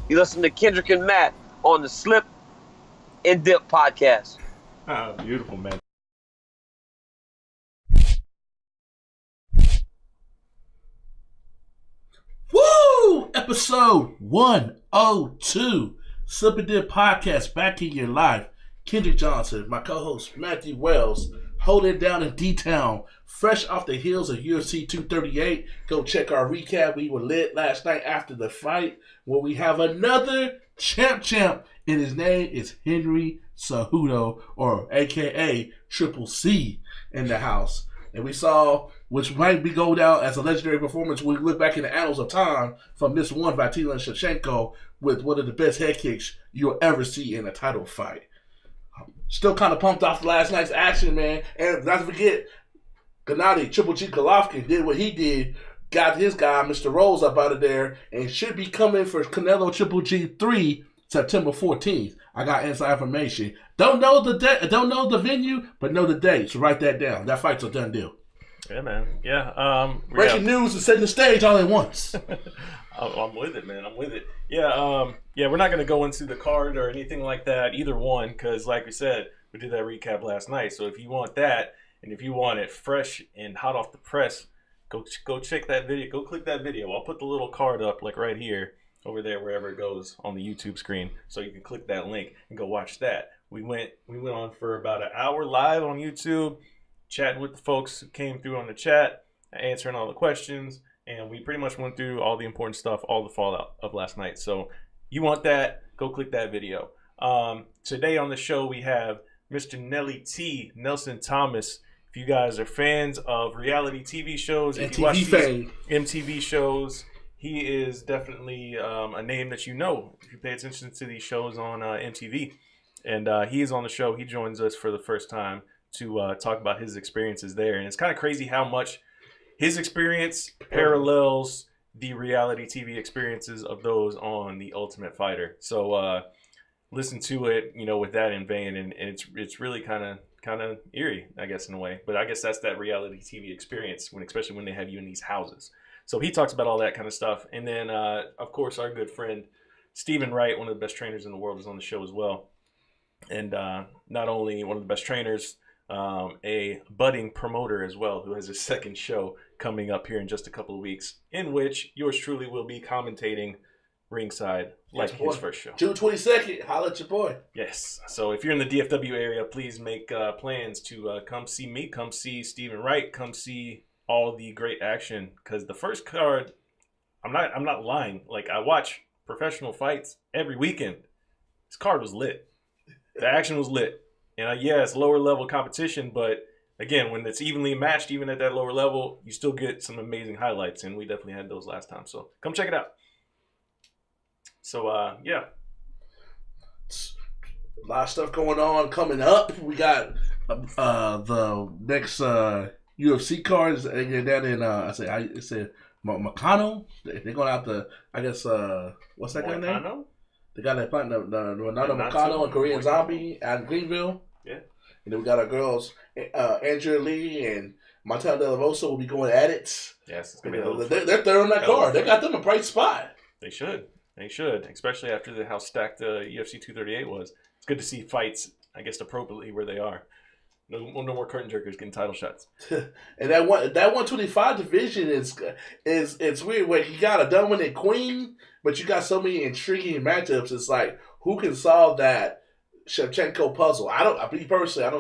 You listen to Kendrick and Matt on the Slip and Dip podcast. Beautiful, man. Woo! Episode 102. Slip and Dip podcast back in your life. Kendrick Johnson, my co-host Matthew Wells, holding down in D-Town, fresh off the heels of UFC 238. Go check our recap. We were lit last night after the fight, where we have another champ, and his name is Henry Cejudo, or AKA Triple C, in the house. And we saw, which might be go down as a legendary performance when we look back in the annals of time, from this one Vasilij Shevchenko with one of the best head kicks you'll ever see in a title fight. Still kind of pumped off last night's action, man. And not to forget, Gennady Triple G Golovkin did what he did, got his guy, Mr. Rose, up out of there, and should be coming for Canelo Triple G 3 September 14th. I got inside information. Don't know the venue, but know the date. So write that down. That fight's a done deal. Yeah, man. Yeah. Breaking news is setting the stage all at once. I'm with it, man. I'm with it. Yeah. We're not gonna go into the card or anything like that, either one, because like we said, we did that recap last night. So if you want that, and if you want it fresh and hot off the press, go check that video. Go click that video. I'll put the little card up, like right here, over there, wherever it goes on the YouTube screen, so you can click that link and go watch that. We went on for about an hour live on YouTube, chatting with the folks who came through on the chat, answering all the questions, and we pretty much went through all the important stuff, all the fallout of last night. So you want that, go click that video. Today on the show we have Mr. Nelly T, Nelson Thomas. If you guys are fans of reality TV shows, if you watch these MTV shows, he is definitely a name that you know if you pay attention to these shows on MTV. And he is on the show. He joins us for the first time to talk about his experiences there. And it's kind of crazy how much his experience parallels the reality TV experiences of those on The Ultimate Fighter. So listen to it, with that in vain. And it's really kind of eerie, I guess, in a way. But I guess that's that reality TV experience, especially when they have you in these houses. So he talks about all that kind of stuff. And then, of course, our good friend, Stephen Wright, one of the best trainers in the world, is on the show as well. And not only one of the best trainers, a budding promoter as well, who has his second show coming up here in just a couple of weeks, in which yours truly will be commentating ringside like his first show. June 22nd, holla at your boy. Yes. So if you're in the DFW area, please make plans to come see me, come see Stephen Wright, come see all the great action, because the first card, I'm not lying. Like, I watch professional fights every weekend. This card was lit. The action was lit. And it's lower level competition, but again, when it's evenly matched, even at that lower level, you still get some amazing highlights, and we definitely had those last time. So come check it out. So A lot of stuff going on coming up. We got the next UFC cards down in I said Makano. They're going out the, I guess, what's that guy's name? The guy that playing the Renato Makano and Korean Zombie out in Greenville. Yeah. And then we got our girls, Andrea Lee and Martel De La Rosa will be going at it. Yes, it's gonna be they're third on that card. They got them a bright spot. They should, especially after how stacked UFC 238 was. It's good to see fights, I guess, appropriately where they are. No more curtain jerkers getting title shots. And that 125 division is weird. Where you got a dominant queen, but you got so many intriguing matchups. It's like, who can solve that Shevchenko puzzle? I don't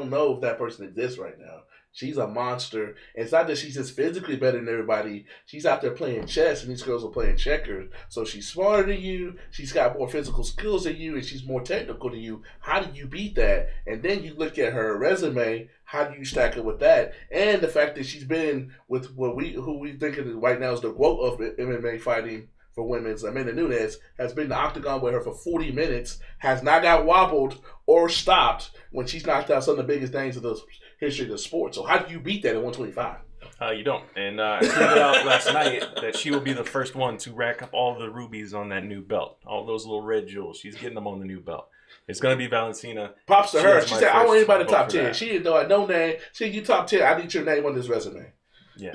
know if that person exists right now. She's a monster. And it's not that she's just physically better than everybody. She's out there playing chess, and these girls are playing checkers. So she's smarter than you. She's got more physical skills than you, and she's more technical than you. How do you beat that? And then you look at her resume. How do you stack it with that? And the fact that she's been with who we think of right now is the GOAT of MMA fighting for women's. Amanda Nunes has been in the octagon with her for 40 minutes, has not got wobbled or stopped when she's knocked out some of the biggest names of the history of the sport. So how do you beat that at 125? You don't. And I tweeted out last night that she will be the first one to rack up all the rubies on that new belt. All those little red jewels. She's getting them on the new belt. It's going to be Valentina. Props to her. She said, I want anybody top 10. She didn't know I no name. She said, you top 10. I need your name on this resume. Yeah.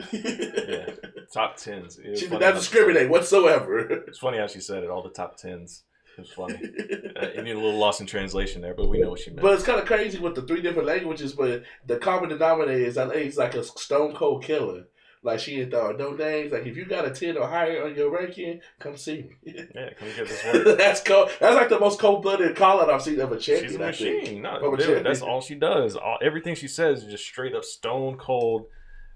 Top 10s. She did not discriminate whatsoever. It's funny how she said it, all the top 10s. It's funny. You need a little lost in translation there, but we know what she meant. But it's kind of crazy with the 3 different languages, but the common denominator is that he's like a stone cold killer. Like, she ain't throwing no names. Like, if you got a 10 or higher on your ranking, come see me. Yeah, come get this work. That's cold. That's like the most cold-blooded call-out I've seen of a champion. She's a machine. No, dude, that's all she does. Everything she says is just straight up stone cold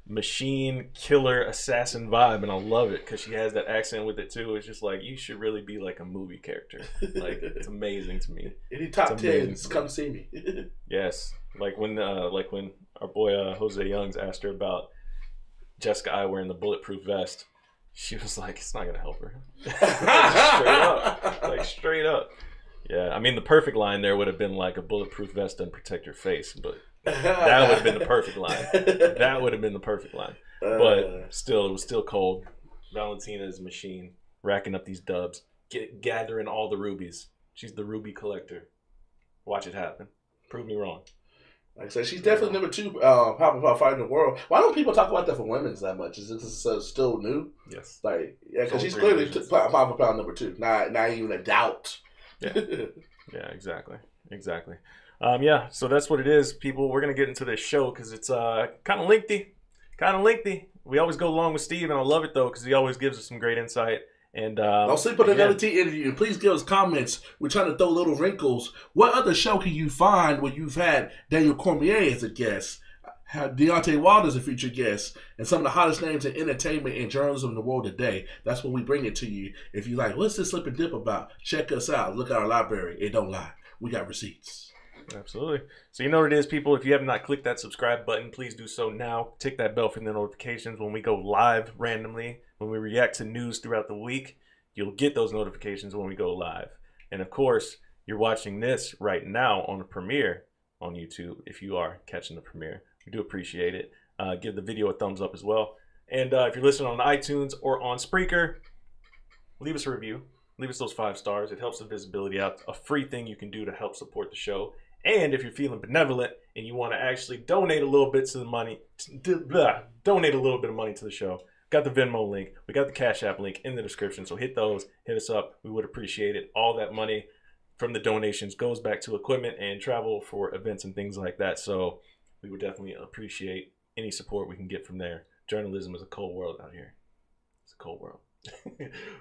machine killer assassin vibe, and I love it because she has that accent with it too. It's just like, you should really be like a movie character. Like, it's amazing to me. Any top 10s, come see me. Yes, like when our boy Jose Youngs asked her about Jessica I wearing the bulletproof vest, she was like, it's not gonna help her. Straight up. Yeah, I mean, the perfect line there would have been like, a bulletproof vest doesn't protect your face, but that would have been the perfect line. That would have been the perfect line. But still, it was still cold. Valentina is a machine, racking up these dubs, gathering all the rubies. She's the ruby collector. Watch it happen. Prove me wrong. Like I said, she's definitely number 2 powerful fighter in the world. Why don't people talk about that for women's that much? Is this still new? Yes. Like, yeah, because she's clearly pound for pound number 2. Not even a doubt. Yeah. Yeah, exactly. Yeah, so that's what it is, people. We're going to get into this show because it's kind of lengthy. We always go along with Steve, and I love it, though, because he always gives us some great insight. And don't sleep on another T interview. And please give us comments. We're trying to throw little wrinkles. What other show can you find where you've had Daniel Cormier as a guest, Deontay Wilder as a featured guest, and some of the hottest names in entertainment and journalism in the world today? That's when we bring it to you. If you like, what's this slip and dip about? Check us out. Look at our library. It don't lie. We got receipts. Absolutely. So you know what it is, people. If you have not clicked that subscribe button, please do so now. Tick that bell for the notifications when we go live randomly. When we react to news throughout the week, you'll get those notifications when we go live. And of course, you're watching this right now on the premiere on YouTube. If you are catching the premiere, we do appreciate it. Give the video a thumbs up as well. And if you're listening on iTunes or on Spreaker, leave us a review. Leave us those 5 stars. It helps the visibility out. A free thing you can do to help support the show. And if you're feeling benevolent and you want to actually donate a little bit to the money, donate a little bit of money to the show, got the Venmo link. We got the Cash App link in the description. So hit those. Hit us up. We would appreciate it. All that money from the donations goes back to equipment and travel for events and things like that. So we would definitely appreciate any support we can get from there. Journalism is a cold world out here. It's a cold world.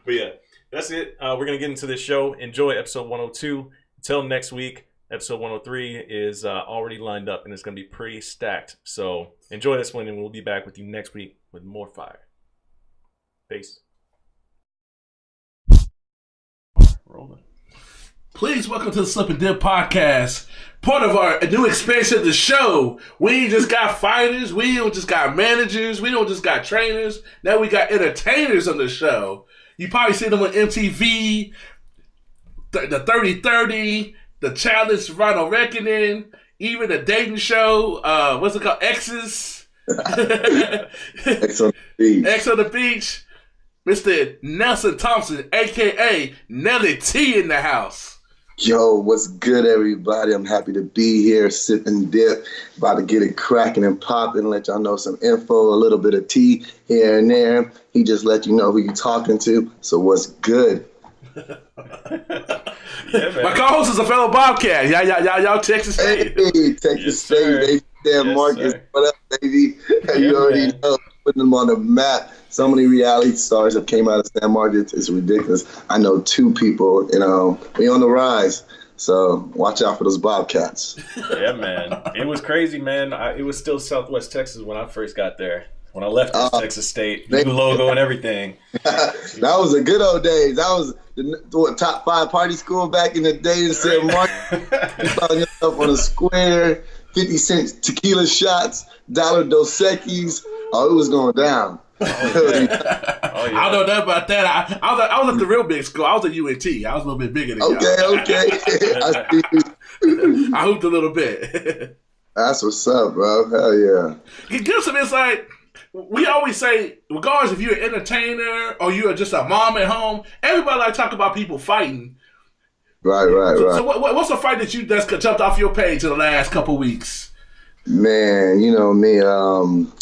But yeah, that's it. We're going to get into this show. Enjoy episode 102. Until next week. Episode 103 is already lined up, and it's going to be pretty stacked. So enjoy this one, and we'll be back with you next week with more fire. Peace. Rolling. Please welcome to the Slip and Dip Podcast, part of our new expansion of the show. We ain't just got fighters, we don't just got managers, we don't just got trainers. Now we got entertainers on the show. You probably see them on MTV, the 30-30, the Challenge Final Reckoning, even the dating show, what's it called? Exes. X on the beach. X on the beach. Mr. Nelson Thompson, a.k.a. Nelly T in the house. Yo, what's good, everybody? I'm happy to be here, sipping dip, about to get it cracking and popping, let y'all know some info, a little bit of tea here and there. He just let you know who you're talking to, so what's good? Yeah, my co-host is a fellow Bobcat. Y'all Texas State. Hey, Texas State, baby. Sam Marcus, what up, baby? You already know, putting them on the map. So many reality stars have came out of San Marcos. It's ridiculous. I know 2 people, we on the rise. So watch out for those Bobcats. Yeah, man. It was crazy, man. It was still Southwest Texas when I first got there. When I left Texas State, new logo and everything. That was the good old days. That was the top 5 party school back in the day in San Marcos. You found yourself on a square, 50-cent tequila shots, $1 Dos Equis. Oh, it was going down. Oh, yeah. I don't know nothing about that. I was at the real big school. I was at UNT. I was a little bit bigger than y'all. Okay. I see you. I hooped a little bit. That's what's up, bro. Hell yeah. Give us some insight. We always say, regardless if you're an entertainer or you're just a mom at home, everybody like to talk about people fighting. Right. So what's a fight that's jumped off your page in the last couple weeks? Man, you know me.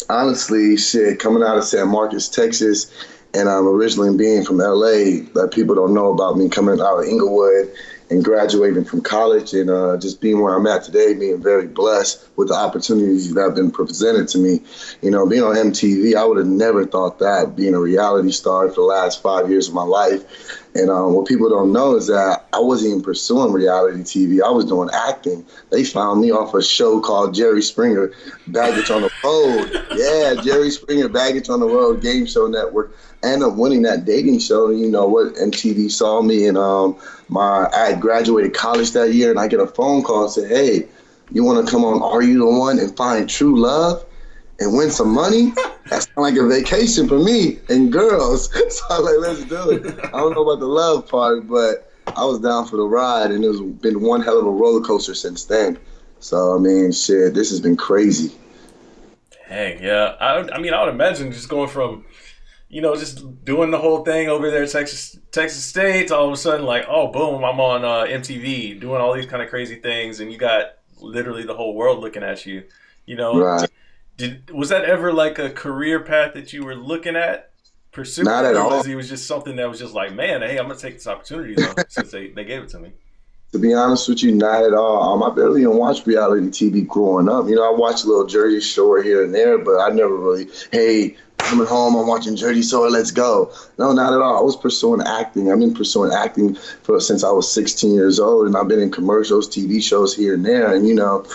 Honestly, shit, coming out of San Marcos, Texas, And originally being from LA, that people don't know about me coming out of Inglewood and graduating from college and just being where I'm at today, being very blessed with the opportunities that have been presented to me. You know, being on MTV, I would have never thought that, being a reality star for the last 5 years of my life. And what people don't know is that I wasn't even pursuing reality TV. I was doing acting. They found me off a show called Jerry Springer, Baggage on the Road. Yeah, Jerry Springer, Baggage on the Road, game show network. I ended up winning that dating show. And you know what? MTV saw me, and I had graduated college that year, and I get a phone call and say, hey, you want to come on Are You the One and find true love and win some money? That sounds like a vacation for me and girls. So I was like, let's do it. I don't know about the love part, but I was down for the ride, and it's been one hell of a roller coaster since then. So, I mean, shit, this has been crazy. Dang, yeah. I mean, I would imagine just going from, you know, just doing the whole thing over there at Texas State to all of a sudden, like, oh, boom, I'm on MTV doing all these kind of crazy things, and you got literally the whole world looking at you, you know? Right. Was that ever like a career path that you were looking at pursuing? Not at all. It was just something that was just like, man, hey, I'm going to take this opportunity though, since they gave it to me. To be honest with you, not at all. I barely even watched reality TV growing up. You know, I watched a little Jersey Shore here and there, but I never really, hey, coming home, I'm watching Jersey Shore, let's go. No, not at all. I was pursuing acting. I've been pursuing acting since I was 16 years old, and I've been in commercials, TV shows here and there. And, you know,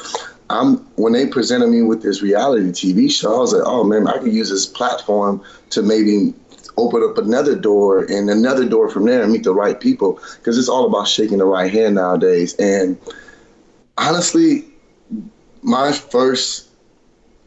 when they presented me with this reality TV show, I was like, oh, man, I could use this platform to maybe open up another door and another door from there and meet the right people, because it's all about shaking the right hand nowadays. And honestly, my first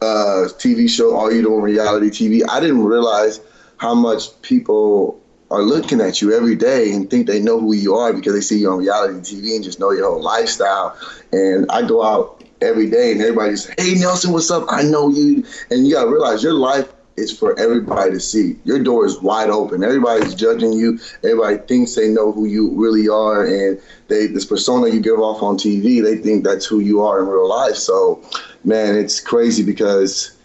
TV show, Are You Doing Reality TV, I didn't realize how much people are looking at you every day and think they know who you are because they see you on reality TV and just know your whole lifestyle. And I go out every day and everybody's, hey, Nelson, what's up? I know you. And you got to realize your life is for everybody to see. Your door is wide open. Everybody's judging you. Everybody thinks they know who you really are, and this persona you give off on TV, they think that's who you are in real life. So, man, it's crazy because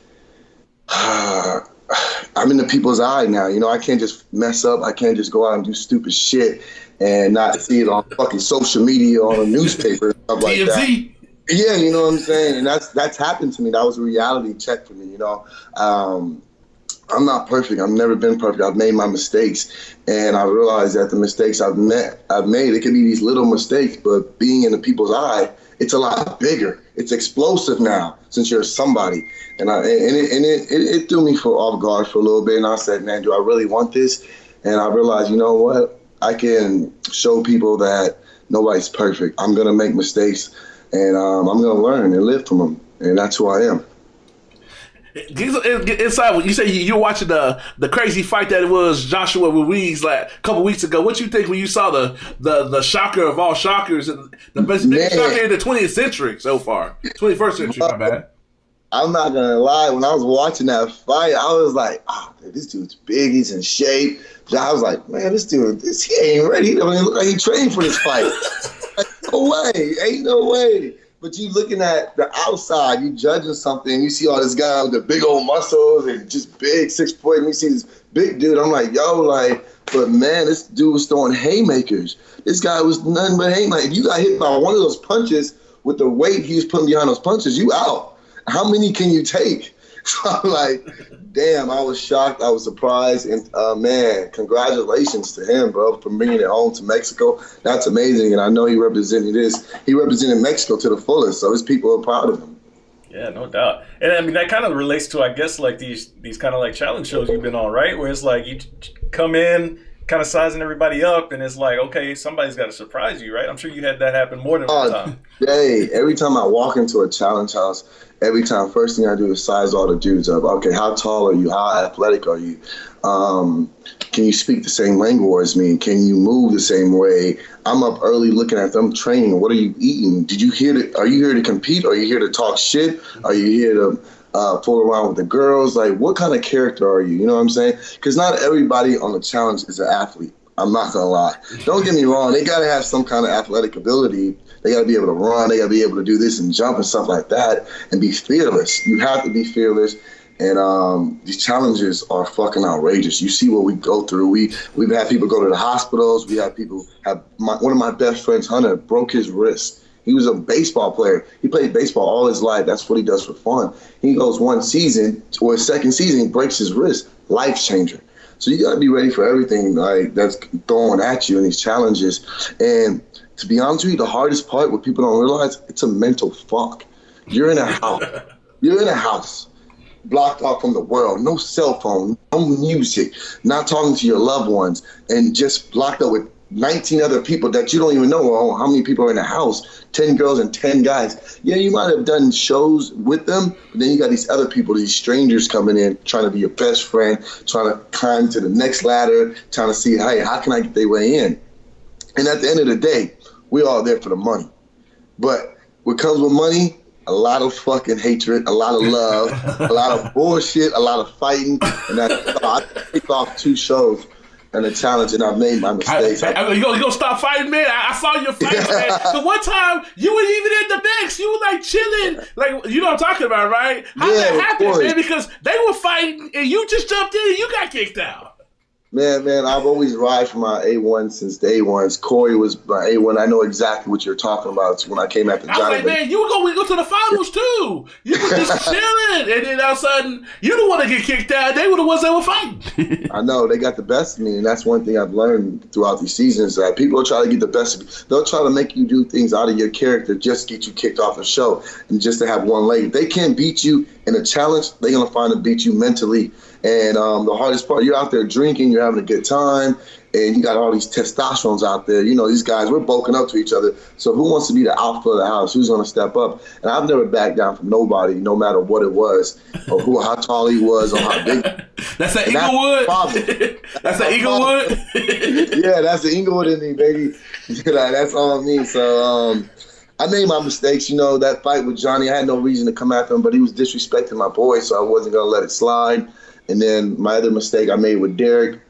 I'm in the people's eye now. You know, I can't just mess up. I can't just go out and do stupid shit and not see it on fucking social media, on a newspaper, and stuff like that. Yeah, you know what I'm saying? And that's happened to me. That was a reality check for me, you know. I'm not perfect. I've never been perfect. I've made my mistakes, and I realized that the mistakes I've made, it can be these little mistakes, but being in the people's eye, it's a lot bigger. It's explosive now since you're somebody. And it threw me off guard for a little bit, and I said, man, do I really want this? And I realized, you know what? I can show people that nobody's perfect. I'm going to make mistakes, and I'm going to learn and live from them, and that's who I am. Inside, you say you're watching the crazy fight that it was Joshua Ruiz like a couple weeks ago. What you think when you saw the shocker of all shockers and the best shocker in the 20th century so far, 21st century? My bad. I'm not gonna lie. When I was watching that fight, I was like, "Oh, man, this dude's big. He's in shape." I was like, "Man, this dude, he ain't ready. I mean, look like he trained for this fight." Like, no way, ain't no way. But you looking at the outside, you judging something, you see all this guy with the big old muscles and just big 6 foot, and you see this big dude. I'm like, yo, like, but man, this dude was throwing haymakers. This guy was nothing but haymakers. If you got hit by one of those punches with the weight he was putting behind those punches, you out. How many can you take? So I'm like, damn, I was shocked. I was surprised. And, man, congratulations to him, bro, for bringing it home to Mexico. That's amazing. And I know he represented Mexico to the fullest. So his people are proud of him. Yeah, no doubt. And, I mean, that kind of relates to, I guess, like these kind of like challenge shows you've been on, right? Where it's like you come in kind of sizing everybody up, and it's like, okay, somebody's got to surprise you, right? I'm sure you had that happen more than one time. Hey, every time I walk into a challenge house, every time, first thing I do is size all the dudes up. Okay, how tall are you? How athletic are you? Can you speak the same language as me? Can you move the same way? I'm up early looking at them training. What are you eating? Are you here to compete? Are you here to talk shit? Are you here to fool around with the girls? Like, what kind of character are you? You know what I'm saying? Because not everybody on the challenge is an athlete. I'm not going to lie. Don't get me wrong. They got to have some kind of athletic ability. They got to be able to run. They got to be able to do this and jump and stuff like that and be fearless. You have to be fearless. And these challenges are fucking outrageous. You see what we go through. We've had people go to the hospitals. We have people have one of my best friends, Hunter, broke his wrist. He was a baseball player. He played baseball all his life. That's what he does for fun. He goes one season or his second season, he breaks his wrist. Life changer. So you got to be ready for everything like that's thrown at you in these challenges. And to be honest with you, the hardest part, what people don't realize, it's a mental fuck. You're in a house. You're in a house. Blocked off from the world, no cell phone, no music, not talking to your loved ones, and just blocked up with 19 other people that you don't even know how many people are in the house, 10 girls and 10 guys. Yeah, you might have done shows with them, but then you got these other people, these strangers coming in, trying to be your best friend, trying to climb to the next ladder, trying to see, hey, how can I get their way in? And at the end of the day, we're all there for the money. But what comes with money, a lot of fucking hatred, a lot of love, a lot of bullshit, a lot of fighting. And I kicked off 2 shows and a challenge, and I made my mistakes. You gonna stop fighting, man? I saw your fight, man. So one time, you were even in the mix. You were like chilling. Like, you know what I'm talking about, right? How did that happen, man? Because they were fighting, and you just jumped in and you got kicked out. Man, I've always ride for my A1 since day one. Corey was my A1. I know exactly what you're talking about when I came after Johnny. I was like, man, we go to the finals too. You were just chilling. And then all of a sudden, you don't want to get kicked out. They were the ones that were fighting. I know. They got the best of me. And that's one thing I've learned throughout these seasons, that people will try to get the best of you. They'll try to make you do things out of your character just to get you kicked off the show and just to have one leg. If they can't beat you in a challenge, they're going to find to beat you mentally. And the hardest part, you're out there drinking, you're having a good time, and you got all these testosterons out there. You know, these guys, we're bulking up to each other. So who wants to be the alpha of the house? Who's going to step up? And I've never backed down from nobody, no matter what it was, or how tall he was, or how big. That's that Inglewood? That's that Inglewood? Yeah, that's the Inglewood in me, baby. That's all I mean. So I made my mistakes. You know, that fight with Johnny, I had no reason to come after him, but he was disrespecting my boy, so I wasn't going to let it slide. And then my other mistake I made with Derek,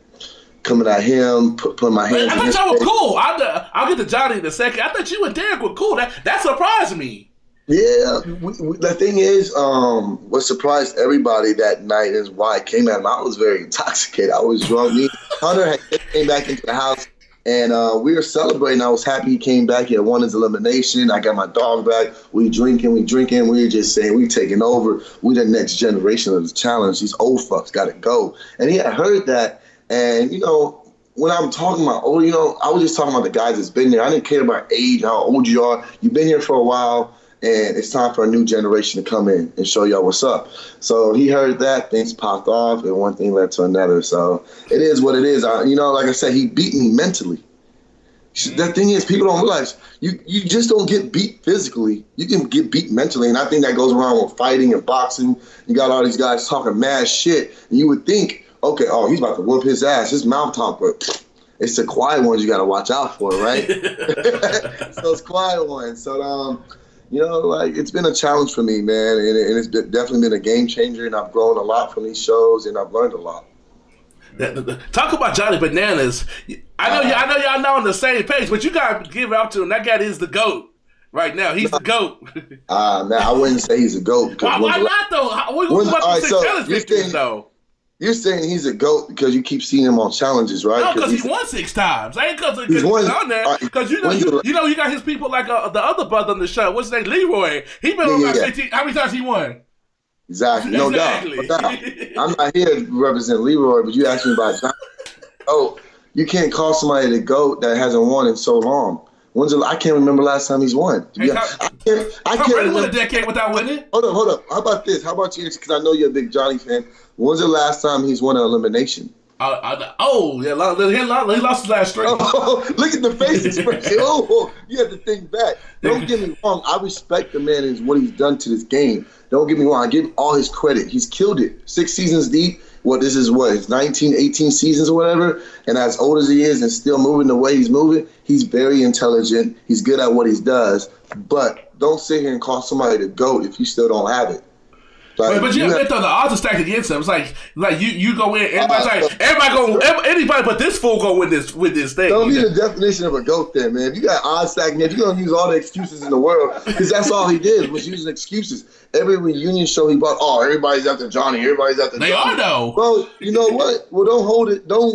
coming at him, putting my hands I thought y'all were cool. I'll get to Johnny in a second. I thought you and Derek were cool. That surprised me. Yeah. The thing is, what surprised everybody that night is why I came at him. I was very intoxicated. I was drunk. Hunter had came back into the house, and we were celebrating. I was happy he came back. He had won his elimination. I got my dog back. We drinking. We were just saying we taking over. We the next generation of the challenge. These old fucks got to go. And he had heard that. And, you know, when I'm talking about old, you know, I was just talking about the guys that's been there. I didn't care about age, how old you are. You've been here for a while, and it's time for a new generation to come in and show y'all what's up. So he heard that, things popped off, and one thing led to another. So it is what it is. You know, like I said, he beat me mentally. The thing is, people don't realize you just don't get beat physically. You can get beat mentally, and I think that goes around with fighting and boxing. You got all these guys talking mad shit, and you would think, okay, he's about to whoop his ass. His mouth talk, but it's the quiet ones you got to watch out for, right? It's those quiet ones. So, you know, like, it's been a challenge for me, man, and it's definitely been a game changer, and I've grown a lot from these shows, and I've learned a lot. Talk about Johnny Bananas. I know y'all not on the same page, but you gotta give it up to him. That guy is the GOAT right now. He's the GOAT. Man, I wouldn't say he's a GOAT. Why not though? What about the 6 challenge victories though? You're saying he's a GOAT because you keep seeing him on challenges, right? No, because he won 6 times. I ain't because he's on there. Because you got his people like the other brother on the show. What's his name? Leroy. He been on about 15. How many times he won? Exactly. No doubt. I'm not here to represent Leroy, but you asked me about Johnny. Oh, you can't call somebody the GOAT that hasn't won in so long. I can't remember last time he's won. I can't remember a decade without winning. Hold up. How about this? How about you? Because I know you're a big Johnny fan. When's the last time he's won an elimination? He lost his last 3. Oh, look at the face expression. You have to think back. Don't get me wrong. I respect the man and what he's done to this game. Don't get me wrong. I give him all his credit. He's killed it. 6 seasons deep. His 19, 18 seasons or whatever. And as old as he is and still moving the way he's moving, he's very intelligent. He's good at what he does. But don't sit here and call somebody the GOAT if you still don't have it. Like, but you have to throw the odds are stacked against them. It's like you go in, anybody but this fool go with this thing. Don't be the definition of a GOAT then, man. If you got odds stacked against, you're gonna use all the excuses in the world because that's all he did was using excuses. Every reunion show he brought, everybody's after Johnny, everybody's after Johnny. They are though. Well, you know what? Well, don't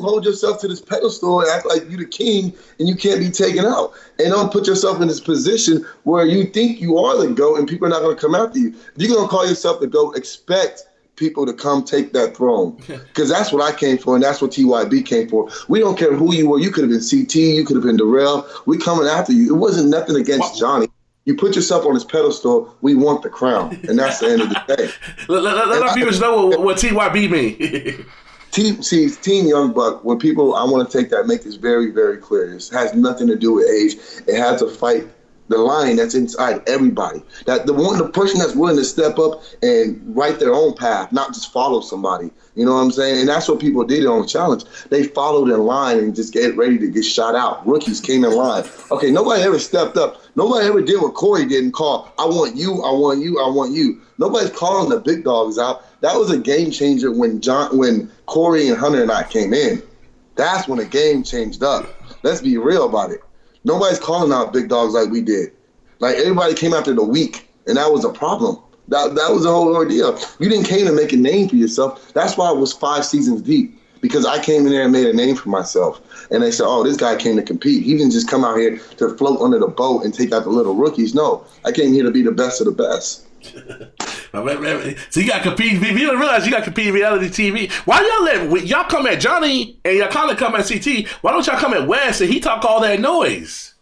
hold yourself to this pedestal and act like you the king and you can't be taken out. And don't put yourself in this position where you think you are the GOAT and people are not gonna come after you. If you're gonna call yourself the GOAT, expect people to come take that throne, because that's what I came for, and that's what TYB came for. We don't care who you were. You could have been CT, you could have been Darrell. We coming after you. It wasn't nothing against Johnny. You put yourself on this pedestal. We want the crown, and that's the end of the day. Let our viewers know what TYB mean. Team Young Buck. When people, I want to take that, make this very, very clear. This has nothing to do with age. It has to fight the line that's inside everybody. That the person that's willing to step up and write their own path, not just follow somebody. You know what I'm saying? And that's what people did on the challenge. They followed in line and just get ready to get shot out. Rookies came in line. Okay, nobody ever stepped up. Nobody ever did what Corey did and call, I want you, I want you, I want you. Nobody's calling the big dogs out. That was a game changer when Corey and Hunter and I came in. That's when the game changed up. Let's be real about it. Nobody's calling out big dogs like we did. Like, everybody came after the weak, and that was a problem. That was the whole ordeal. You didn't came to make a name for yourself. That's why it was 5 seasons deep, because I came in there and made a name for myself. And they said, this guy came to compete. He didn't just come out here to float under the boat and take out the little rookies. No, I came here to be the best of the best. So you got to compete. If you don't realize you got to compete in reality TV. Why y'all come at Johnny and y'all kind of come at CT? Why don't y'all come at Wes and he talk all that noise?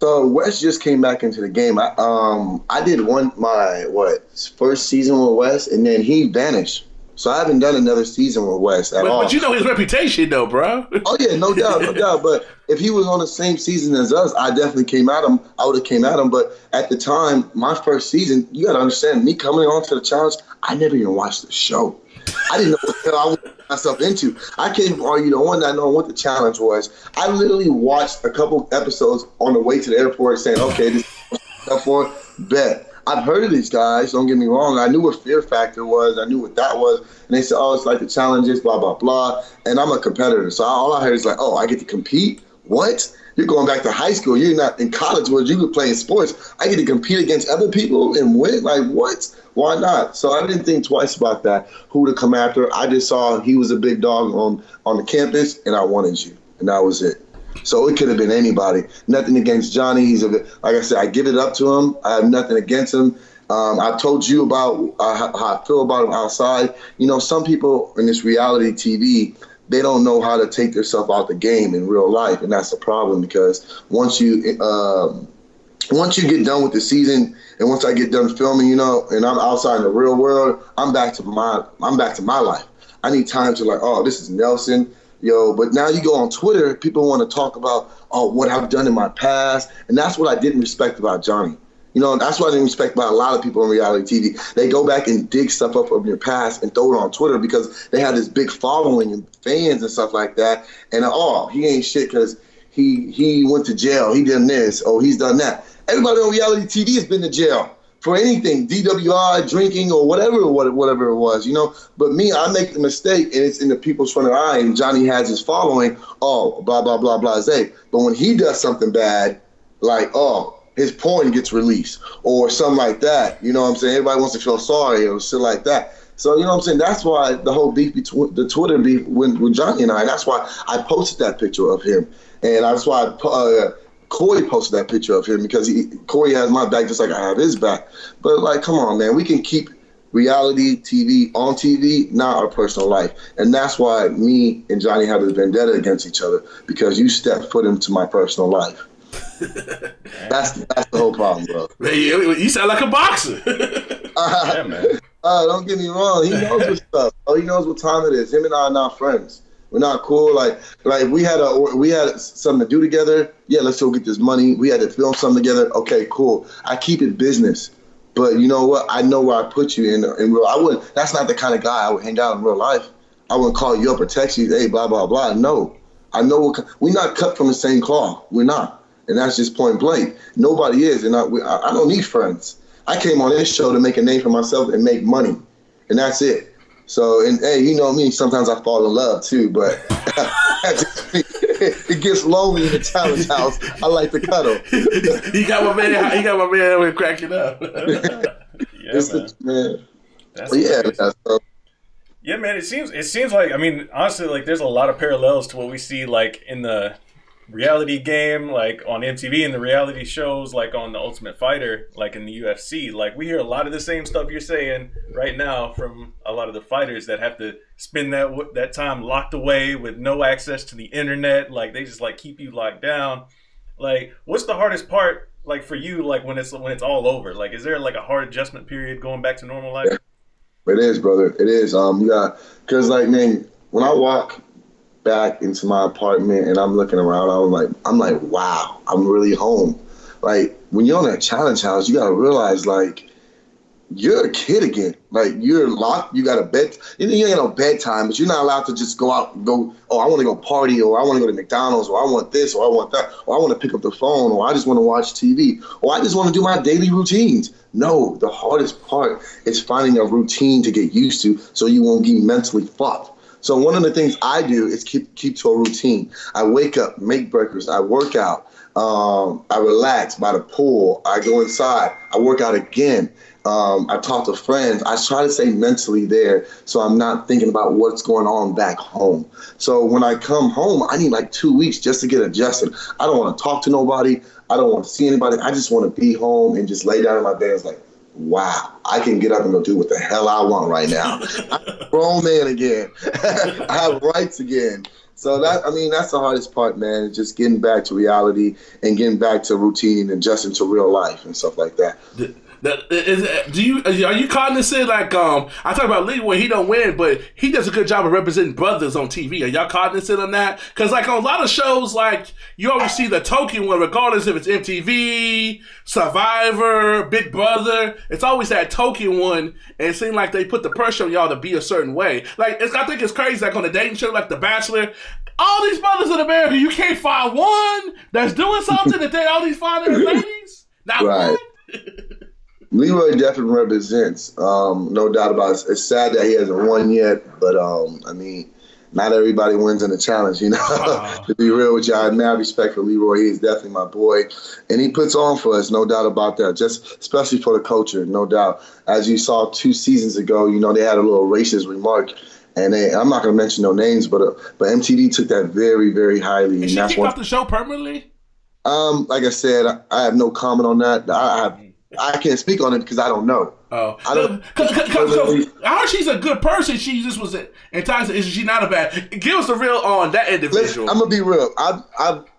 So Wes just came back into the game. I did my first season with Wes, and then he vanished. So I haven't done another season with Wes at all. But you know his reputation, though, bro. Oh yeah, no doubt, no doubt. But if he was on the same season as us, I definitely came at him. I would have came at him. But at the time, my first season, you got to understand, me coming on to the challenge, I never even watched the show. I didn't know what the hell I was getting myself into. I can't even argue the one that know what the challenge was. I literally watched a couple episodes on the way to the airport saying, okay, this is stuff for bet. I've heard of these guys, don't get me wrong. I knew what Fear Factor was. I knew what that was. And they said, it's like the challenges, blah, blah, blah. And I'm a competitor. So all I heard is like, I get to compete? What? You're going back to high school. You're not in college where you were playing sports. I get to compete against other people and win? Like, what? Why not? So I didn't think twice about that, who to come after. I just saw he was a big dog on the campus, and I wanted you. And that was it. So it could have been anybody. Nothing against Johnny. He's like I said, I give it up to him. I have nothing against him. I've told you about how I feel about him outside. You know, some people in this reality TV, they don't know how to take themselves out the game in real life, and that's the problem. Because once you get done with the season, and once I get done filming, and I'm outside in the real world, I'm back to my life. I need time to this is Nelson. But now you go on Twitter, people want to talk about, what I've done in my past. And that's what I didn't respect about Johnny. That's what I didn't respect about a lot of people in reality TV. They go back and dig stuff up from your past and throw it on Twitter because they have this big following and fans and stuff like that. And, he ain't shit because he went to jail. He done this. He's done that. Everybody on reality TV has been to jail for anything, DWI, drinking, or whatever it was, But me, I make the mistake, and it's in the people's front of the eye, and Johnny has his following, blah, blah, blah, blah, But when he does something bad, like, his porn gets released, or something like that, you know what I'm saying? Everybody wants to feel sorry or shit like that. So, you know what I'm saying? That's why the whole beef between the Twitter beef with Johnny and I, and that's why I posted that picture of him. And that's why Corey posted that picture of him, because Corey has my back just like I have his back. But, come on, man. We can keep reality TV on TV, not our personal life. And that's why me and Johnny have this vendetta against each other, because you stepped foot into my personal life. That's the whole problem, bro. Man, you sound like a boxer. Yeah, man. Don't get me wrong. He knows what stuff. He knows what time it is. Him and I are not friends. We're not cool. Like we had something to do together. Yeah, let's go get this money. We had to film something together. Okay, cool. I keep it business. But you know what? I know where I put you in real. I wouldn't. That's not the kind of guy I would hang out in real life. I wouldn't call you up or text you. Hey, blah blah blah. No, I know we're not cut from the same cloth. We're not, and that's just point blank. Nobody is, and I don't need friends. I came on this show to make a name for myself and make money. and that's it. So, and hey, you know me, sometimes I fall in love too, but it gets lonely in the challenge house. I like to cuddle. He got my man over cracking up. Man. That's so. Yeah, man. It seems like, I mean, honestly, like there's a lot of parallels to what we see like in the reality game, like on MTV, and the reality shows, like on The Ultimate Fighter, like in the UFC. Like we hear a lot of the same stuff you're saying right now from a lot of the fighters that have to spend that time locked away with no access to the internet. Like they just like keep you locked down. Like, what's the hardest part, like for you, like when it's all over? Like, is there like a hard adjustment period going back to normal life? It is, brother. It is. Because like, man, when I walk back into my apartment and I'm looking around, I'm like, wow, I'm really home. Like when you're on that challenge house, you gotta realize like you're a kid again. Like you're locked. You got a bed. You ain't got no bedtime, but you're not allowed to just go out and go. Oh, I want to go party, or I want to go to McDonald's, or I want this, or I want that, or I want to pick up the phone, or I just want to watch TV, or I just want to do my daily routines. No, the hardest part is finding a routine to get used to, so you won't get mentally fucked. So one of the things I do is keep to a routine. I wake up, make breakfast, I work out, I relax by the pool, I go inside, I work out again. I talk to friends. I try to stay mentally there so I'm not thinking about what's going on back home. So when I come home, I need like 2 weeks just to get adjusted. I don't want to talk to nobody. I don't want to see anybody. I just want to be home and just lay down in my bed. It's like, wow, I can get up and go do what the hell I want right now. I'm a grown man again. I have rights again. So that's the hardest part, man. Just getting back to reality and getting back to routine and adjusting to real life and stuff like that. Are you cognizant? Like, I talk about Lee when he don't win, but he does a good job of representing brothers on TV. Are y'all cognizant on that? Because like on a lot of shows, like you always see the token one, regardless if it's MTV, Survivor, Big Brother. It's always that token one, and it seems like they put the pressure on y'all to be a certain way. Like I think it's crazy. Like on a dating show, like The Bachelor, all these brothers in America, you can't find one that's doing something that they all these fine ladies. Not right. One. Leroy definitely represents, no doubt about it. It's sad that he hasn't won yet, but not everybody wins in the challenge, you know. To be real with you, I have mad respect for Leroy. He is definitely my boy, and he puts on for us, no doubt about that. Just especially for the culture, no doubt. As you saw 2 seasons ago, you know they had a little racist remark, and I'm not going to mention no names, but MTV took that very, very highly. Is she kicked off the show permanently? Like I said, I have no comment on that. I can't speak on it because I don't know. Oh, I heard she's a good person. She just was enticed. Is she not a bad? Give us the real on that individual. I'm gonna be real.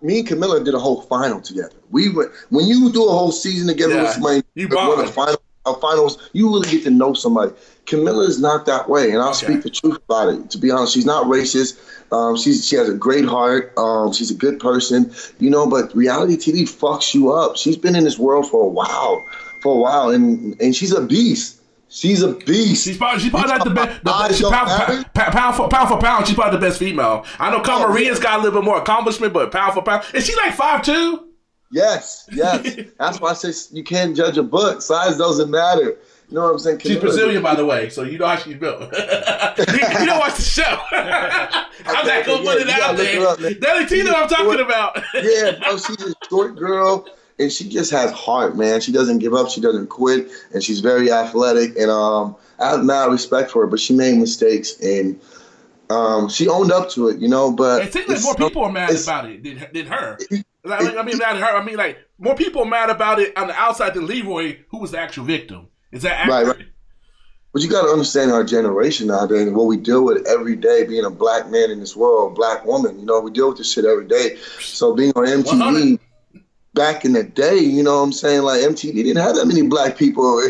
Me and Camilla did a whole final together. We went when you do a whole season together with somebody. You won a finals. You really get to know somebody. Camilla is not that way, and I'll speak the truth about it. To be honest, she's not racist. She has a great heart. She's a good person, you know. But reality TV fucks you up. She's been in this world for a while, and she's a beast. She's a beast. She's probably like the best. Pound for pound, she's probably the best female. I know Maria's got a little bit more accomplishment, but pound for pound, is she like 5'2"? Yes. That's why I say you can't judge a book. Size doesn't matter. You know what I'm saying? She's Brazilian, by the way, so you know how she's built. you don't watch the show. I'm not going to put it out there. Nelly Tina, I'm talking about. Yeah, bro, she's a short girl, and she just has heart, man. She doesn't give up. She doesn't quit, and she's very athletic. And I have mad respect for her, but she made mistakes, and she owned up to it, you know. But it seems like more people are mad about it than her. Like more people are mad about it on the outside than Leroy, who was the actual victim. Is that accurate? Right. But you got to understand our generation nowadays and what we deal with every day, being a black man in this world, black woman. You know, we deal with this shit every day. So being on MTV 100. Back in the day, you know what I'm saying? Like MTV didn't have that many black people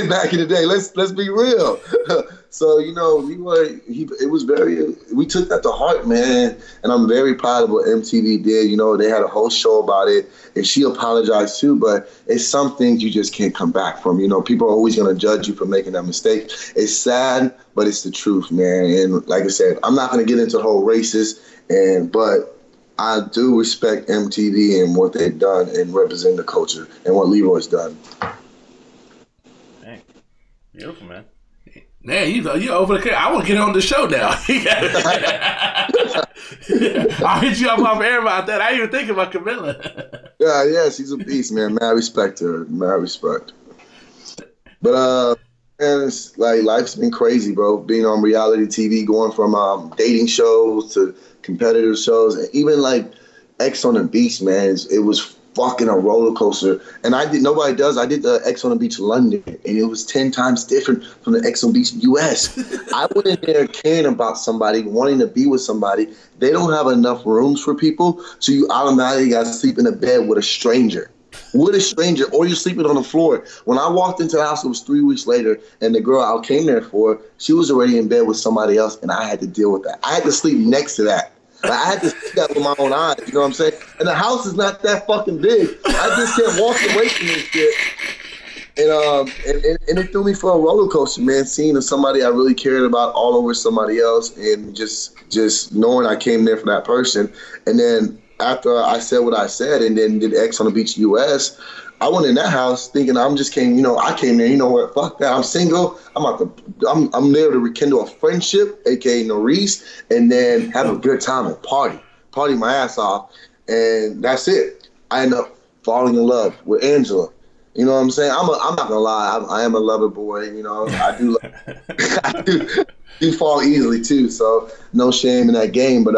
back in the day. Let's be real. So, you know, we took that to heart, man. And I'm very proud of what MTV did. You know, they had a whole show about it. And she apologized too, but it's some things you just can't come back from. You know, people are always going to judge you for making that mistake. It's sad, but it's the truth, man. And like I said, I'm not going to get into the whole racist, but I do respect MTV and what they've done and represent the culture and what Leroy's done. Dang. Beautiful, man. Man, you over the camera. I want to get on the show now. I'll hit you up off air about that. I ain't even thinking about Camilla. Yeah, she's a beast, man. Mad respect to her. Mad respect. But man, it's like life's been crazy, bro. Being on reality TV, going from dating shows to competitive shows, and even like X on the Beach, man. It was fucking a roller coaster. And I did the X on the Beach London, and it was 10 times different from the X on the Beach US. I went in there caring about somebody, wanting to be with somebody. They don't have enough rooms for people, so you automatically got to sleep in a bed with a stranger. Or you're sleeping on the floor. When I walked into the house, it was 3 weeks later, and the girl I came there for, she was already in bed with somebody else, and I had to deal with that. I had to sleep next to that. Like, I had to see that with my own eyes, you know what I'm saying? And the house is not that fucking big. I just can't walk away from this shit. And it threw me for a roller coaster, man, seeing somebody I really cared about all over somebody else, and just knowing I came there for that person. And then after I said what I said and then did X on the Beach US, I went in that house thinking I came there, you know what, fuck that, I'm single, I'm there to rekindle a friendship, aka Norris, and then have a good time and party my ass off, and that's it. I end up falling in love with Angela. You know what I'm saying? I'm not gonna lie, I am a lover boy, you know, I do I do fall easily too, so no shame in that game, but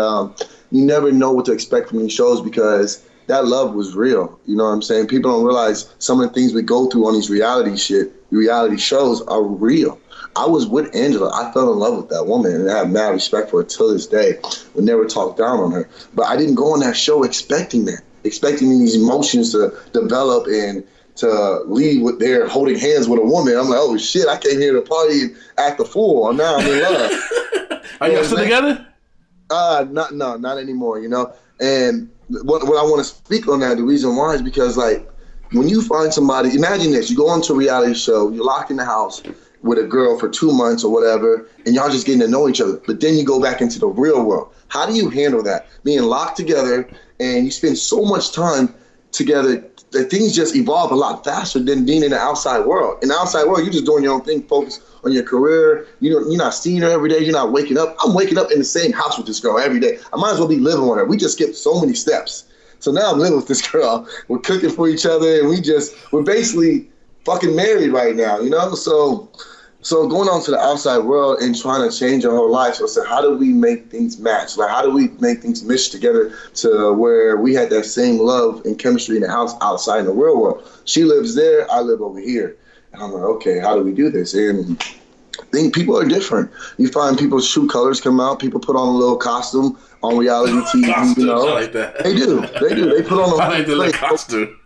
you never know what to expect from these shows because that love was real. You know what I'm saying? People don't realize some of the things we go through on these reality shows are real. I was with Angela. I fell in love with that woman, and I have mad respect for her till this day. Would never talk down on her. But I didn't go on that show expecting these emotions to develop and to leave with their holding hands with a woman. I'm like, oh shit, I came here to party and act a fool. And now I'm in love. Are you still together? Not anymore, you know? And what I want to speak on that, the reason why is because, like, when you find somebody, imagine this, you go onto a reality show, you're locked in the house with a girl for 2 months or whatever, and y'all just getting to know each other. But then you go back into the real world. How do you handle that? Being locked together and you spend so much time together that things just evolve a lot faster than being in the outside world. In the outside world, you're just doing your own thing, focus on your career. You're not seeing her every day. You're not waking up. I'm waking up in the same house with this girl every day. I might as well be living with her. We just skipped so many steps. So now I'm living with this girl. We're cooking for each other, and we're basically fucking married right now, you know? So going on to the outside world and trying to change our whole life. So how do we make things match? Like, how do we make things mesh together to where we had that same love and chemistry in the house outside in the real world? She lives there, I live over here. And I'm like, okay, how do we do this? And I think people are different. You find people's true colors come out. People put on a little costume on reality TV. Costumes, you know, I like that. They do. They put on a I like the little costume.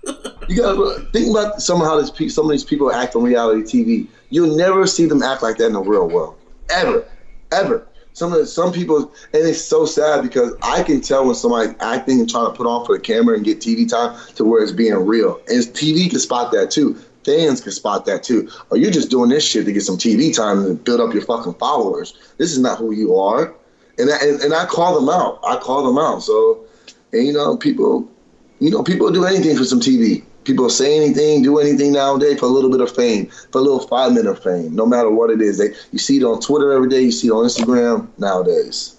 You gotta think about some of these people act on reality TV. You'll never see them act like that in the real world, ever. Some people, and it's so sad because I can tell when somebody's acting and trying to put on for the camera and get TV time to where it's being real. And TV can spot that too. Fans can spot that too. Or you're just doing this shit to get some TV time and build up your fucking followers. This is not who you are. And I call them out. So, and people do anything for some TV. People say anything, do anything nowadays for a little bit of fame, for a little 5 minute of fame, no matter what it is. You see it on Twitter every day, you see it on Instagram nowadays.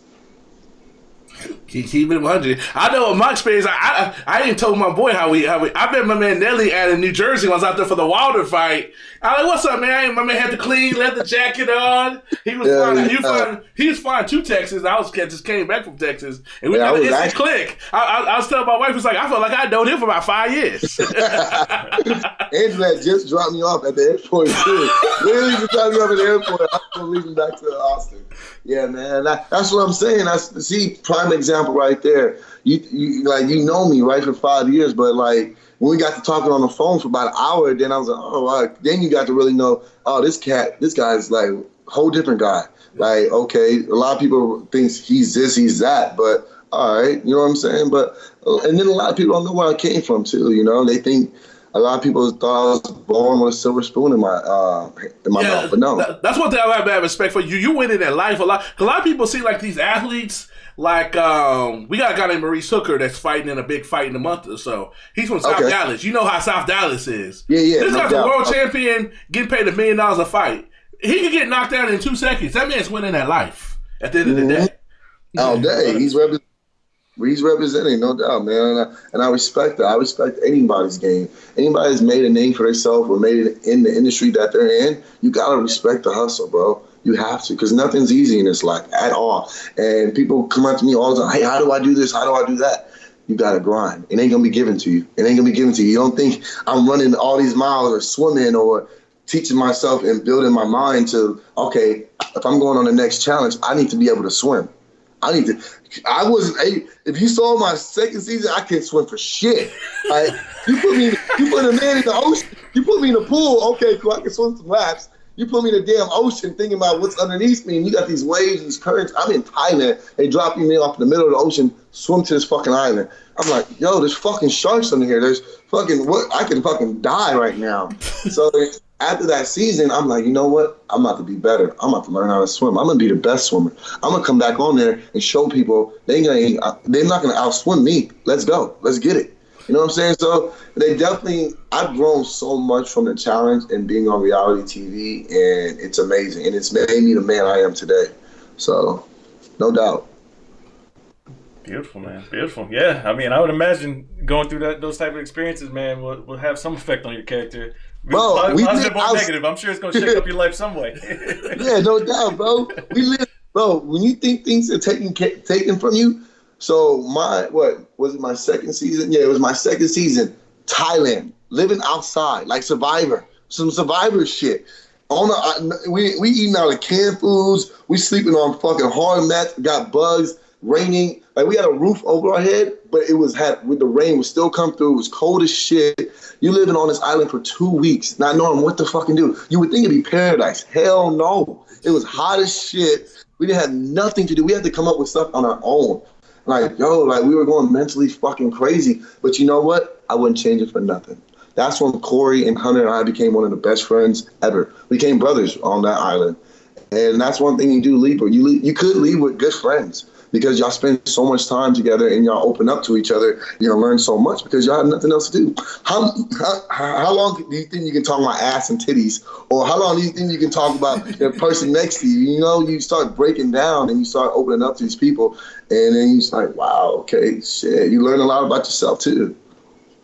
Keep it 100. I know in my experience, I even told my boy how we I met my man Nelly out in New Jersey when I was out there for the Wilder fight. I like, what's up, man? My man had the clean leather jacket on. He was fine. He was fine to Texas. I just came back from Texas, and we got an instant click. I was telling my wife, was like, I felt like I'd known him for about 5 years. Angela just dropped me off at the airport too. Literally just dropped me off at the airport. I'm leaving back to Austin. Yeah, man. That's what I'm saying. Prime example right there. You know me, right, for 5 years, but like when we got to talking on the phone for about an hour, then I was like, oh, all right. Then you got to really know, oh, this guy's like a whole different guy. Like, okay, a lot of people think he's this, he's that, but all right, you know what I'm saying? But and then a lot of people don't know where I came from too. You know, they think. A lot of people thought I was born with a silver spoon in my mouth, but no. That's one thing I have bad respect for. You went in that life a lot. A lot of people see like these athletes, like we got a guy named Maurice Hooker that's fighting in a big fight in a month or so. He's from South Dallas. You know how South Dallas is. Yeah. This guy's a world champion, getting paid $1 million a fight. he could get knocked out in 2 seconds. That man's winning at life at the end of the day. All day. He's representing, no doubt, man. And I respect that. I respect anybody's game. Anybody that's made a name for themselves or made it in the industry that they're in, you got to respect the hustle, bro. You have to, because nothing's easy in this life at all. And people come up to me all the time, hey, how do I do this? How do I do that? You got to grind. It ain't going to be given to you. It ain't going to be given to you. You don't think I'm running all these miles or swimming or teaching myself and building my mind to, okay, if I'm going on the next challenge, I need to be able to swim. If you saw my second season, I can't swim for shit. Like, you put a man in the ocean, you put me in the pool, okay, cool, I can swim some laps. You put me in the damn ocean thinking about what's underneath me, and you got these waves, these currents. I'm in Thailand. They drop me off in the middle of the ocean, swim to this fucking island. I'm like, yo, there's fucking sharks under here. There's fucking I can fucking die right now. So after that season, I'm like, you know what? I'm about to be better. I'm about to learn how to swim. I'm gonna be the best swimmer. I'm gonna come back on there and show people they're not gonna outswim me. Let's go. Let's get it. You know what I'm saying? So I've grown so much from the challenge and being on reality TV, and it's amazing. And it's made me the man I am today. So, no doubt. Beautiful, man. Beautiful. Yeah, I mean, I would imagine going through those type of experiences, man, will have some effect on your character. Bro, positive or negative. I'm sure it's going to shake up your life some way. Yeah, no doubt, bro. Bro, when you think things are taken from you, so my second season? Yeah, it was my second season. Thailand, living outside, like Survivor, some Survivor shit. We eating out of canned foods. We sleeping on fucking hard mats. Got bugs, raining. Like, we had a roof over our head, but with the rain would still come through. It was cold as shit. You living on this island for 2 weeks, not knowing what to fucking do. You would think it'd be paradise. Hell no. It was hot as shit. We didn't have nothing to do. We had to come up with stuff on our own. Like, we were going mentally fucking crazy. But you know what? I wouldn't change it for nothing. That's when Corey and Hunter and I became one of the best friends ever. We became brothers on that island. And that's one thing you do leave with. You could leave with good friends because y'all spend so much time together and y'all open up to each other. You're going to learn so much because y'all have nothing else to do. How long do you think you can talk about ass and titties? Or how long do you think you can talk about the person next to you? You know, you start breaking down and you start opening up to these people. And then you're like, wow, okay, shit. You learn a lot about yourself, too.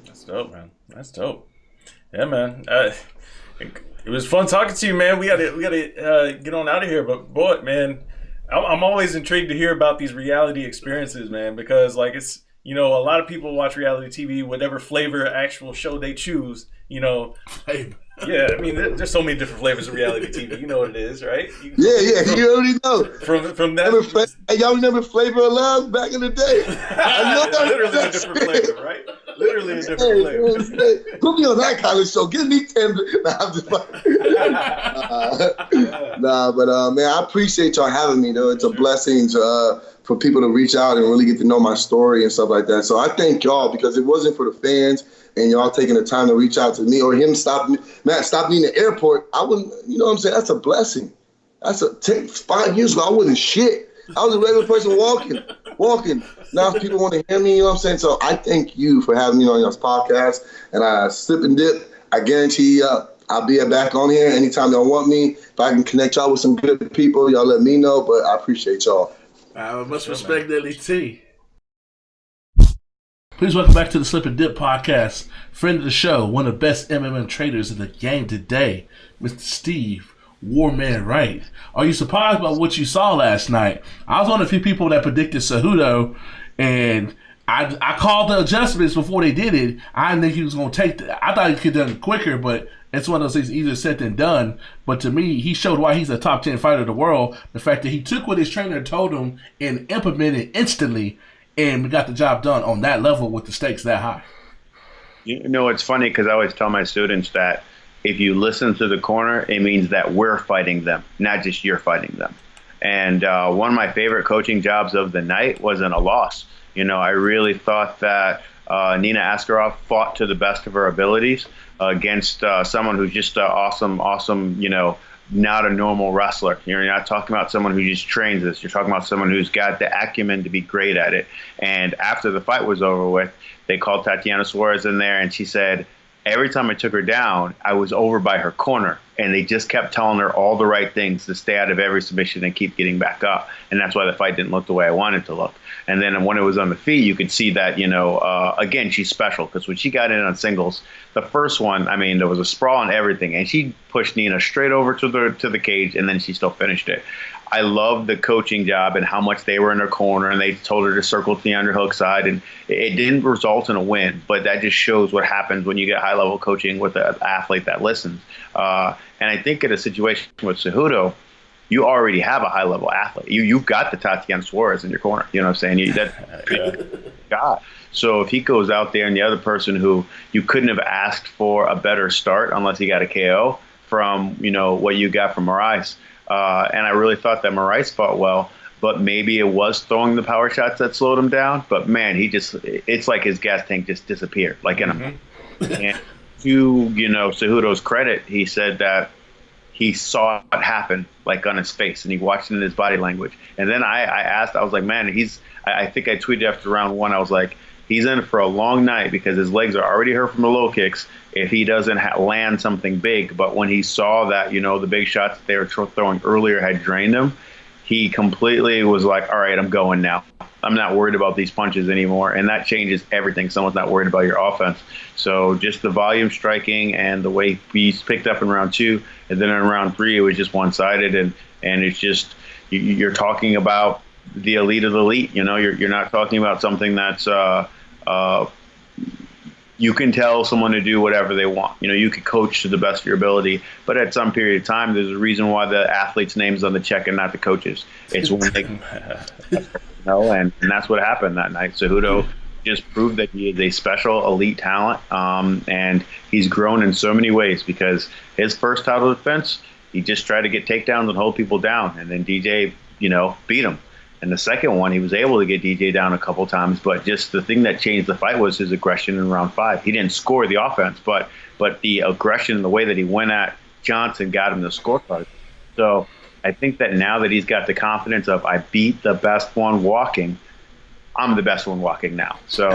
That's dope, man. That's dope. Yeah, man. It was fun talking to you, man. We gotta get on out of here. But, boy, man, I'm always intrigued to hear about these reality experiences, man, because, like, it's, you know, a lot of people watch reality TV, whatever flavor actual show they choose, you know. Yeah, I mean, there's so many different flavors of reality TV. You know what it is, right? Yeah, you already know. From that. Y'all remember Flavor of Love back in the day? Literally a different flavor, right? Literally a different flavor. Put me on that kind of show. Give me 10. Man, I appreciate y'all having me, though. It's a blessing for people to reach out and really get to know my story and stuff like that. So I thank y'all, because it wasn't for the fans and y'all taking the time to reach out to me or him stopping me. Matt stopped me in the airport. I wouldn't, you know what I'm saying? That's a blessing. 5 years ago, I wasn't shit. I was a regular person walking. Now people want to hear me, you know what I'm saying? So I thank you for having me on your podcast. And I slip and dip. I guarantee I'll be back on here anytime y'all want me. If I can connect y'all with some good people, y'all let me know. But I appreciate y'all. I must respect Nelly T. Please welcome back to the Slip and Dip podcast. Friend of the show, one of the best MMA traders in the game today, Mr. Steve Warman Wright. Are you surprised by what you saw last night? I was one of the few people that predicted Cejudo, and I called the adjustments before they did it. I didn't think he was going to take that. I thought he could have done it quicker, but it's one of those things easier said than done. But to me, he showed why he's a top 10 fighter in the world. The fact that he took what his trainer told him and implemented instantly, and we got the job done on that level with the stakes that high. You know, it's funny because I always tell my students that if you listen to the corner, it means that we're fighting them, not just you're fighting them. And one of my favorite coaching jobs of the night wasn't a loss. You know, I really thought that Nina Askarov fought to the best of her abilities against someone who's just awesome, you know, not a normal wrestler. You're not talking about someone who just trains this. You're talking about someone who's got the acumen to be great at it. And after the fight was over with, they called Tatiana Suarez in there, and she said, every time I took her down, I was over by her corner. and they just kept telling her all the right things to stay out of every submission and keep getting back up. And that's why the fight didn't look the way I wanted it to look. And then when it was on the feet, you could see that, again, she's special, because when she got in on singles, the first one, I mean, there was a sprawl and everything, and she pushed Nina straight over to the cage, and then she still finished it. I love the coaching job and how much they were in her corner, and they told her to circle to the underhook side, and it didn't result in a win, but that just shows what happens when you get high-level coaching with an athlete that listens. And I think in a situation with Cejudo, you already have a high-level athlete. You've got the Tatiana Suarez in your corner. You know what I'm saying? God. So if he goes out there and the other person who you couldn't have asked for a better start unless he got a KO from, what you got from Moraes. And I really thought that Moraes fought well, but maybe it was throwing the power shots that slowed him down. But, man, it's like his gas tank just disappeared. Like in a and to, Cejudo's credit, he said that he saw it happen, like on his face, and he watched it in his body language. And then I asked, I was like, man, I think I tweeted after round one, I was like, he's in for a long night because his legs are already hurt from the low kicks if he doesn't land something big. But when he saw that, the big shots that they were throwing earlier had drained him, he completely was like, all right, I'm going now. I'm not worried about these punches anymore. And that changes everything. Someone's not worried about your offense. So just the volume striking and the way he's picked up in round two, and then in round three, it was just one-sided. And it's just, you're talking about the elite of the elite. You're not talking about something that's you can tell someone to do whatever they want. You can coach to the best of your ability, but at some period of time, there's a reason why the athlete's name's on the check and not the coach's. It's when they, and that's what happened that night. Cejudo just proved that he is a special elite talent, and he's grown in so many ways because his first title defense, he just tried to get takedowns and hold people down, and then DJ, beat him. And the second one, he was able to get DJ down a couple times, but just the thing that changed the fight was his aggression in round five. He didn't score the offense, but the aggression and the way that he went at Johnson got him the scorecard. So I think that now that he's got the confidence of, I beat the best one walking, I'm the best one walking now. So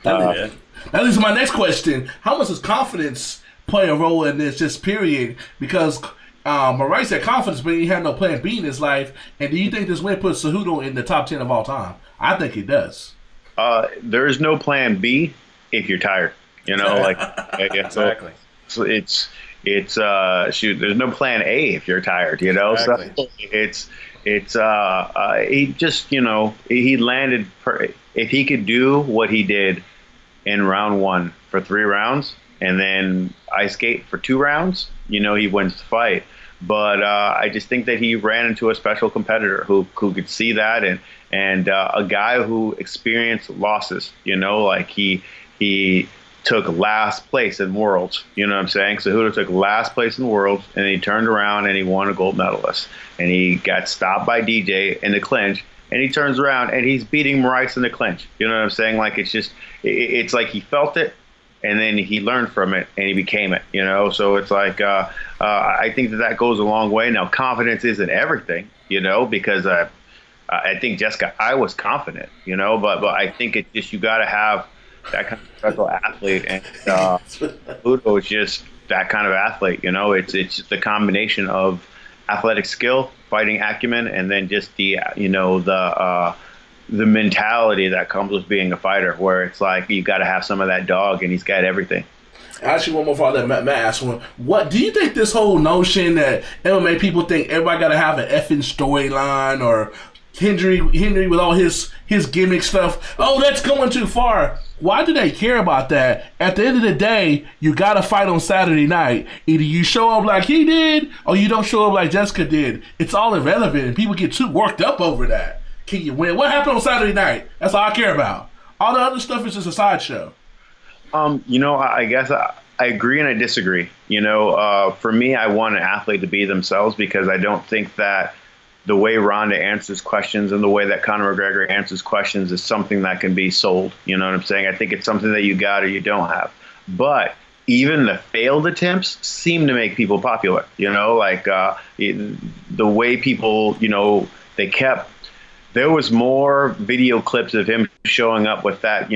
that leads to my next question. How much does confidence play a role in this just period? Because Moraes had confidence, but he had no plan B in his life. And do you think this win puts Cejudo in the top 10 of all time? I think it does. There is no plan B if you're tired. Exactly. So it's shoot. There's no plan A if you're tired. Exactly. So he just he landed. If he could do what he did in round one for 3 rounds and then ice skate for 2 rounds, he wins the fight. But I just think that he ran into a special competitor who could see that, and a guy who experienced losses. Like he took last place in Worlds. You know what I'm saying? Cejudo took last place in Worlds, and he turned around and he won a gold medalist. And he got stopped by DJ in the clinch, and he turns around and he's beating Moraes in the clinch. You know what I'm saying? Like it's like he felt it, and then he learned from it, and he became it, So it's like I think that goes a long way. Now, confidence isn't everything, because I think Jessica, I was confident, but I think it's just you got to have that kind of special athlete, and Pluto is just that kind of athlete. It's the combination of athletic skill, fighting acumen, and then just the mentality that comes with being a fighter, where it's like you got to have some of that dog, and he's got everything. Actually, one more for that Matt asked one. What do you think this whole notion that MMA people think everybody got to have an effing storyline, or Henry with all his gimmick stuff? Oh, that's going too far. Why do they care about that? At the end of the day, you got to fight on Saturday night. Either you show up like he did, or you don't show up like Jessica did. It's all irrelevant, and people get too worked up over that. Can you win? What happened on Saturday night? That's all I care about. All the other stuff is just a sideshow. I guess I agree and I disagree. For me, I want an athlete to be themselves, because I don't think that the way Ronda answers questions and the way that Conor McGregor answers questions is something that can be sold. You know what I'm saying? I think it's something that you got or you don't have. But even the failed attempts seem to make people popular. The way people, there was more video clips of him showing up with that,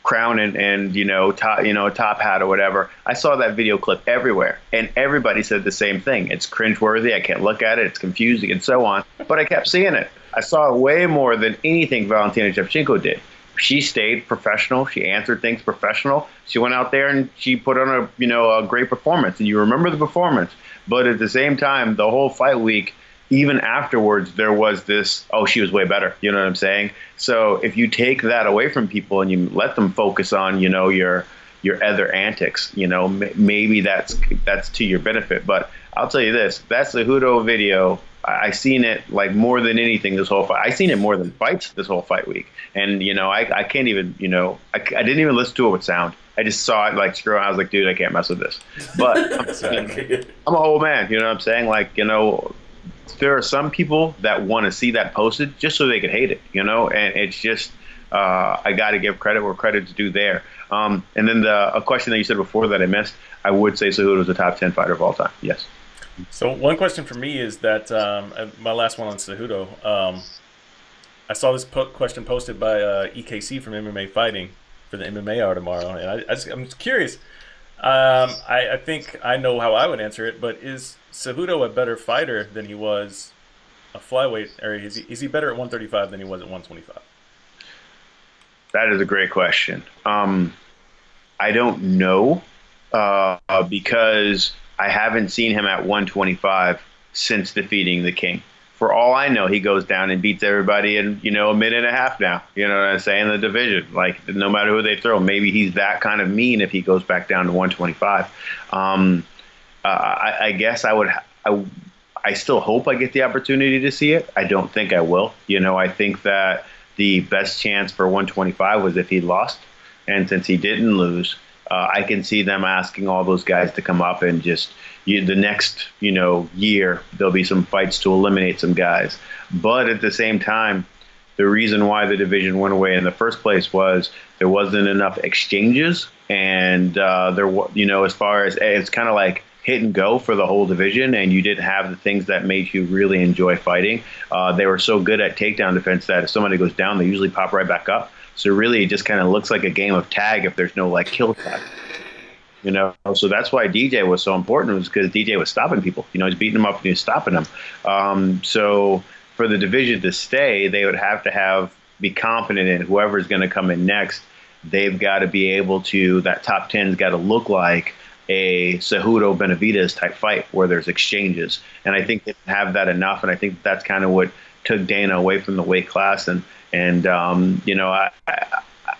crown and top hat or whatever. I saw that video clip everywhere, and everybody said the same thing. It's cringeworthy. I can't look at it. It's confusing and so on. But I kept seeing it. I saw way more than anything Valentina Shevchenko did. She stayed professional. She answered things professional. She went out there and she put on a great performance, and you remember the performance. But at the same time, the whole fight week, even afterwards, there was this, oh, she was way better. You know what I'm saying? So if you take that away from people and you let them focus on, your other antics, maybe that's to your benefit. But I'll tell you this, that Cejudo video, I seen it like more than anything this whole fight. I seen it more than fights this whole fight week. And, I can't even, I didn't even listen to it with sound. I just saw it like screw. I was like, dude, I can't mess with this. But I'm a whole man. You know what I'm saying? Like, there are some people that want to see that posted just so they could hate it, and it's just I got to give credit where credit's due there. And then a question that you said before that I missed, I would say Cejudo is a top 10 fighter of all time. Yes. So one question for me is that my last one on Cejudo. I saw this question posted by EKC from MMA Fighting for the MMA Hour tomorrow, and I'm just curious. I think I know how I would answer it, but is Cejudo a better fighter than he was a flyweight, or is he better at 135 than he was at 125? That is a great question. I don't know because I haven't seen him at 125 since defeating the King. For all I know, he goes down and beats everybody in, a minute and a half now. You know what I'm saying? The division, like no matter who they throw, maybe he's that kind of mean if he goes back down to 125. I guess I still hope I get the opportunity to see it. I don't think I will. I think that the best chance for 125 was if he lost. And since he didn't lose, I can see them asking all those guys to come up and just the next, year, there'll be some fights to eliminate some guys. But at the same time, the reason why the division went away in the first place was there wasn't enough exchanges. And as far as it's kind of like hit and go for the whole division, and you didn't have the things that made you really enjoy fighting. They were so good at takedown defense that if somebody goes down, they usually pop right back up. So really, it just kind of looks like a game of tag if there's no kill tag. So that's why DJ was so important, was because DJ was stopping people. He's beating them up and he's stopping them. So for the division to stay, they would have to be confident in whoever's going to come in next. They've got to be able to, that top 10's got to look like a Cejudo Benavidez type fight where there's exchanges. And I think they have that enough. And I think that's kind of what took Dana away from the weight class.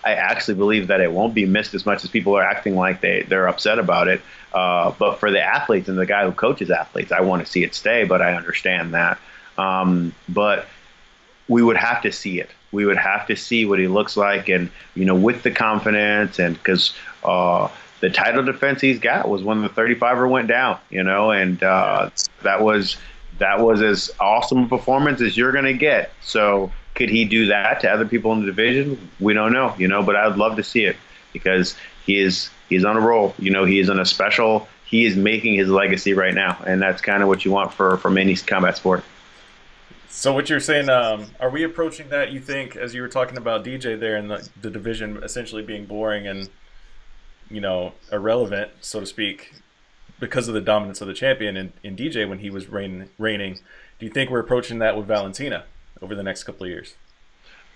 I actually believe that it won't be missed as much as people are acting like they're upset about it. But for the athletes and the guy who coaches athletes, I want to see it stay, but I understand that. But we would have to see it. We would have to see what he looks like, and, with the confidence, and because the title defense he's got was when the 35er went down, and that was as awesome a performance as you're going to get. So could he do that to other people in the division? We don't know, but I'd love to see it because he's on a roll. He is in a special, he is making his legacy right now. And that's kind of what you want from any combat sport. So what you're saying, are we approaching that, you think, as you were talking about DJ there and the division essentially being boring and, irrelevant, so to speak, because of the dominance of the champion in DJ when he was reigning? Do you think we're approaching that with Valentina over the next couple of years?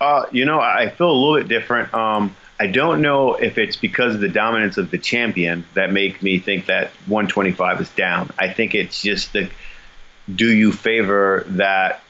I feel a little bit different. I don't know if it's because of the dominance of the champion that make me think that 125 is down. I think it's just do you favor that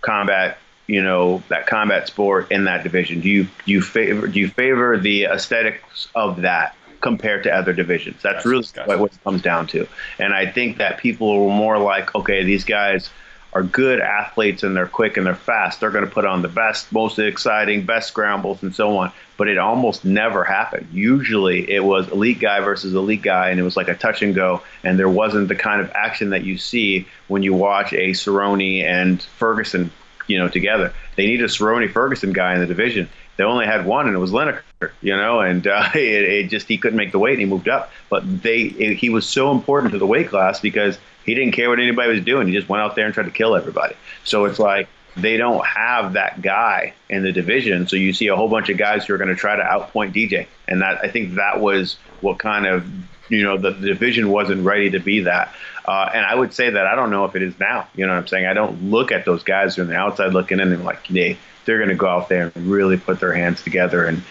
combat, that combat sport in that division? Do you favor the aesthetics of that compared to other divisions? That's really what it comes down to. And I think that people are more like, okay, these guys are good athletes and they're quick and they're fast. They're going to put on the best, most exciting, best scrambles and so on. But it almost never happened. Usually it was elite guy versus elite guy, and it was like a touch and go. And there wasn't the kind of action that you see when you watch a Cerrone and Ferguson, together. They need a Cerrone-Ferguson guy in the division. They only had one, and it was Lineker, and he couldn't make the weight, and he moved up. But he was so important to the weight class because he didn't care what anybody was doing. He just went out there and tried to kill everybody. So it's like, they don't have that guy in the division. So you see a whole bunch of guys who are going to try to outpoint DJ. And that, I think that was what kind of, the division wasn't ready to be that. And I would say that I don't know if it is now. You know what I'm saying? I don't look at those guys who are on the outside looking in and like, they're going to go out there and really put their hands together and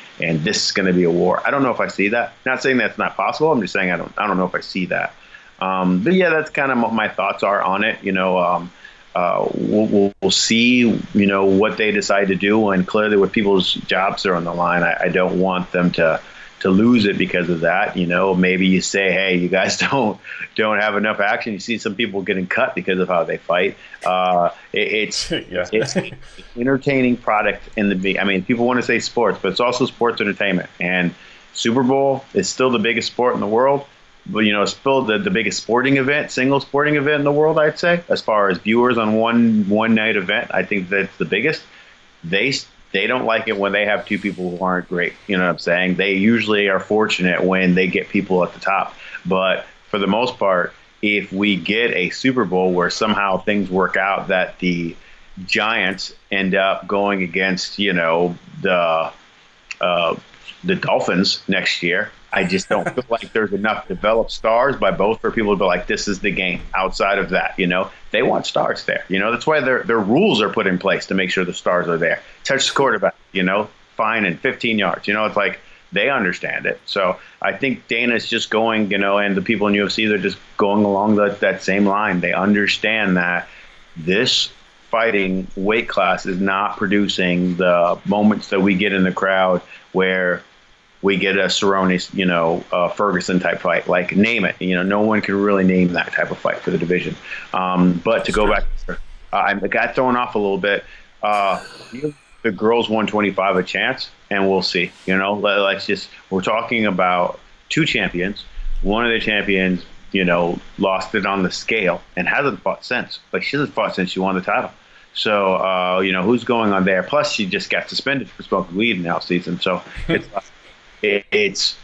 this is going to be a war. I don't know if I see that. Not saying that's not possible. I'm just saying I don't know if I see that. But yeah, that's kind of what my thoughts are on it. We'll see, what they decide to do. And clearly with people's jobs are on the line, I don't want them to lose it because of that. Maybe you say, hey, you guys don't have enough action. You see some people getting cut because of how they fight. It's an entertaining product people want to say sports, but it's also sports entertainment. And Super Bowl is still the biggest sport in the world. But, it's still the biggest single sporting event in the world, I'd say, as far as viewers on one night event. I think that's the biggest. They don't like it when they have two people who aren't great. You know what I'm saying? They usually are fortunate when they get people at the top. But for the most part, if we get a Super Bowl where somehow things work out that the Giants end up going against, the Dolphins next year, I just don't feel like there's enough developed stars by both for people to be like, this is the game. Outside of that, they want stars there. That's why their rules are put in place to make sure the stars are there. Touch the quarterback, fine and 15 yards. It's like they understand it. So I think Dana's just going, and the people in UFC, they're just going along that same line. They understand that this fighting weight class is not producing the moments that we get in the crowd where we get a Cerrone, Ferguson type fight. Like, name it. No one can really name that type of fight for the division. But to go back, I got thrown off a little bit. Give the girls 125 a chance, and we'll see. We're talking about two champions. One of the champions, lost it on the scale and hasn't fought since. Like, she hasn't fought since she won the title. So, who's going on there? Plus, she just got suspended for smoking weed in the offseason. So it's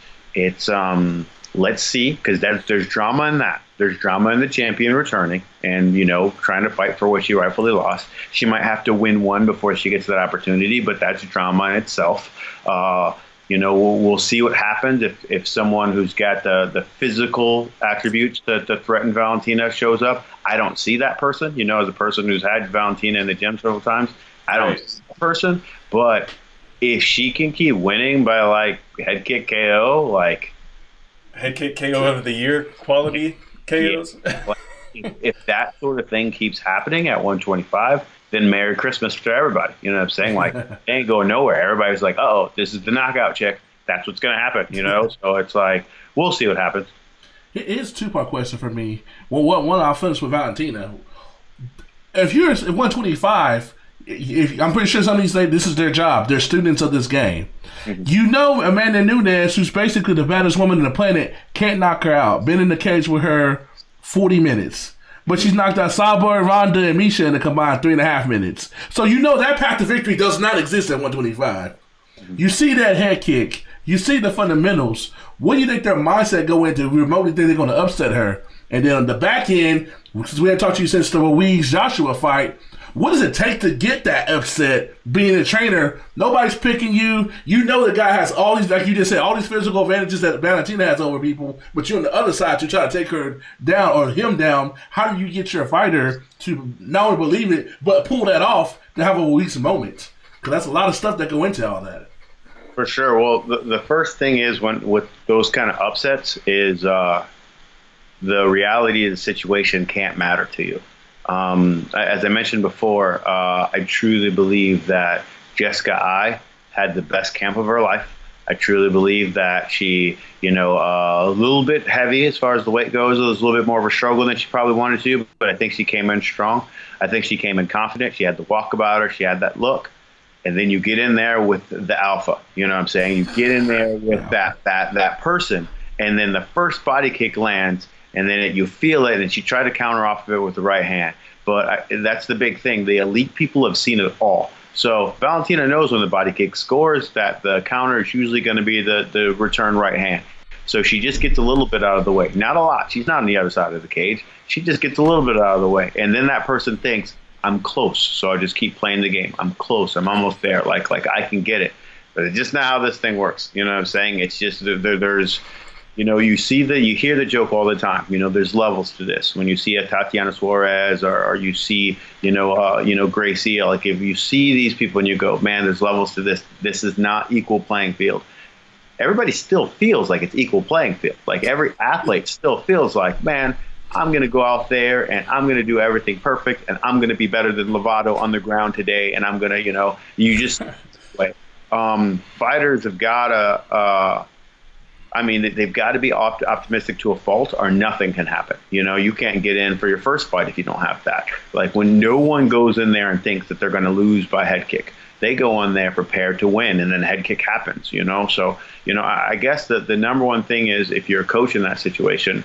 let's see, because there's drama in that. There's drama in the champion returning and, trying to fight for what she rightfully lost. She might have to win one before she gets that opportunity, but that's drama in itself. We'll see what happens if someone who's got the physical attributes to threaten Valentina shows up. I don't see that person, as a person who's had Valentina in the gym several times. I don't see that person, but if she can keep winning by like head kick KO, head kick KO of the year quality KOs. Yeah, if that sort of thing keeps happening at 125, then Merry Christmas to everybody. You know what I'm saying? Like, it ain't going nowhere. Everybody's like, oh, this is the knockout chick. That's what's going to happen, So it's like, we'll see what happens. Here's a two-part question for me. Well, one I'll finish with Valentina. If you're at 125, I'm pretty sure some of these say this is their job. They're students of this game. Mm-hmm. Amanda Nunes, who's basically the baddest woman on the planet, can't knock her out. Been in the cage with her 40 minutes. But she's knocked out Sabor, Ronda, and Misha in a combined 3.5 minutes. So that path to victory does not exist at 125. Mm-hmm. You see that head kick. You see the fundamentals. What do you think their mindset go into? We remotely think they're going to upset her. And then on the back end, because we haven't talked to you since the Ruiz-Joshua fight, what does it take to get that upset being a trainer? Nobody's picking you. The guy has all these, like you just said, all these physical advantages that Valentina has over people, but you're on the other side to try to take her down or him down. How do you get your fighter to not only believe it, but pull that off to have a Ruiz moment? Because that's a lot of stuff that go into all that. For sure. Well, the first thing is with those kind of upsets is the reality of the situation can't matter to you. As I mentioned before, I truly believe that Jessica Ai had the best camp of her life. I truly believe that she, a little bit heavy as far as the weight goes. It was a little bit more of a struggle than she probably wanted to, but I think she came in strong. I think she came in confident. She had the walk about her. She had that look. And then you get in there with the alpha. You know what I'm saying? You get in there with that person, and then the first body kick lands, and then you feel it, and she tried to counter off of it with the right hand. But that's the big thing. The elite people have seen it all. So Valentina knows when the body kick scores that the counter is usually going to be the return right hand. So she just gets a little bit out of the way. Not a lot. She's not on the other side of the cage. She just gets a little bit out of the way. And then that person thinks, I'm close. So I just keep playing the game. I'm close. I'm almost there. Like I can get it. But it's just not how this thing works. You know what I'm saying? It's just there's, you know, you hear the joke all the time. You know, there's levels to this. When you see a Tatiana Suarez or you see, Gracie, like if you see these people and you go, man, there's levels to this. This is not equal playing field. Everybody still feels like it's equal playing field. Like every athlete still feels like, man, I'm going to go out there and I'm going to do everything perfect and I'm going to be better than Lovato on the ground today. And I'm going to, you just like, fighters have got to, they've got to be optimistic to a fault or nothing can happen. You know, you can't get in for your first fight if you don't have that. Like when no one goes in there and thinks that they're going to lose by head kick, they go in there prepared to win and then head kick happens, you know? So, I guess that the number one thing is if you're a coach in that situation,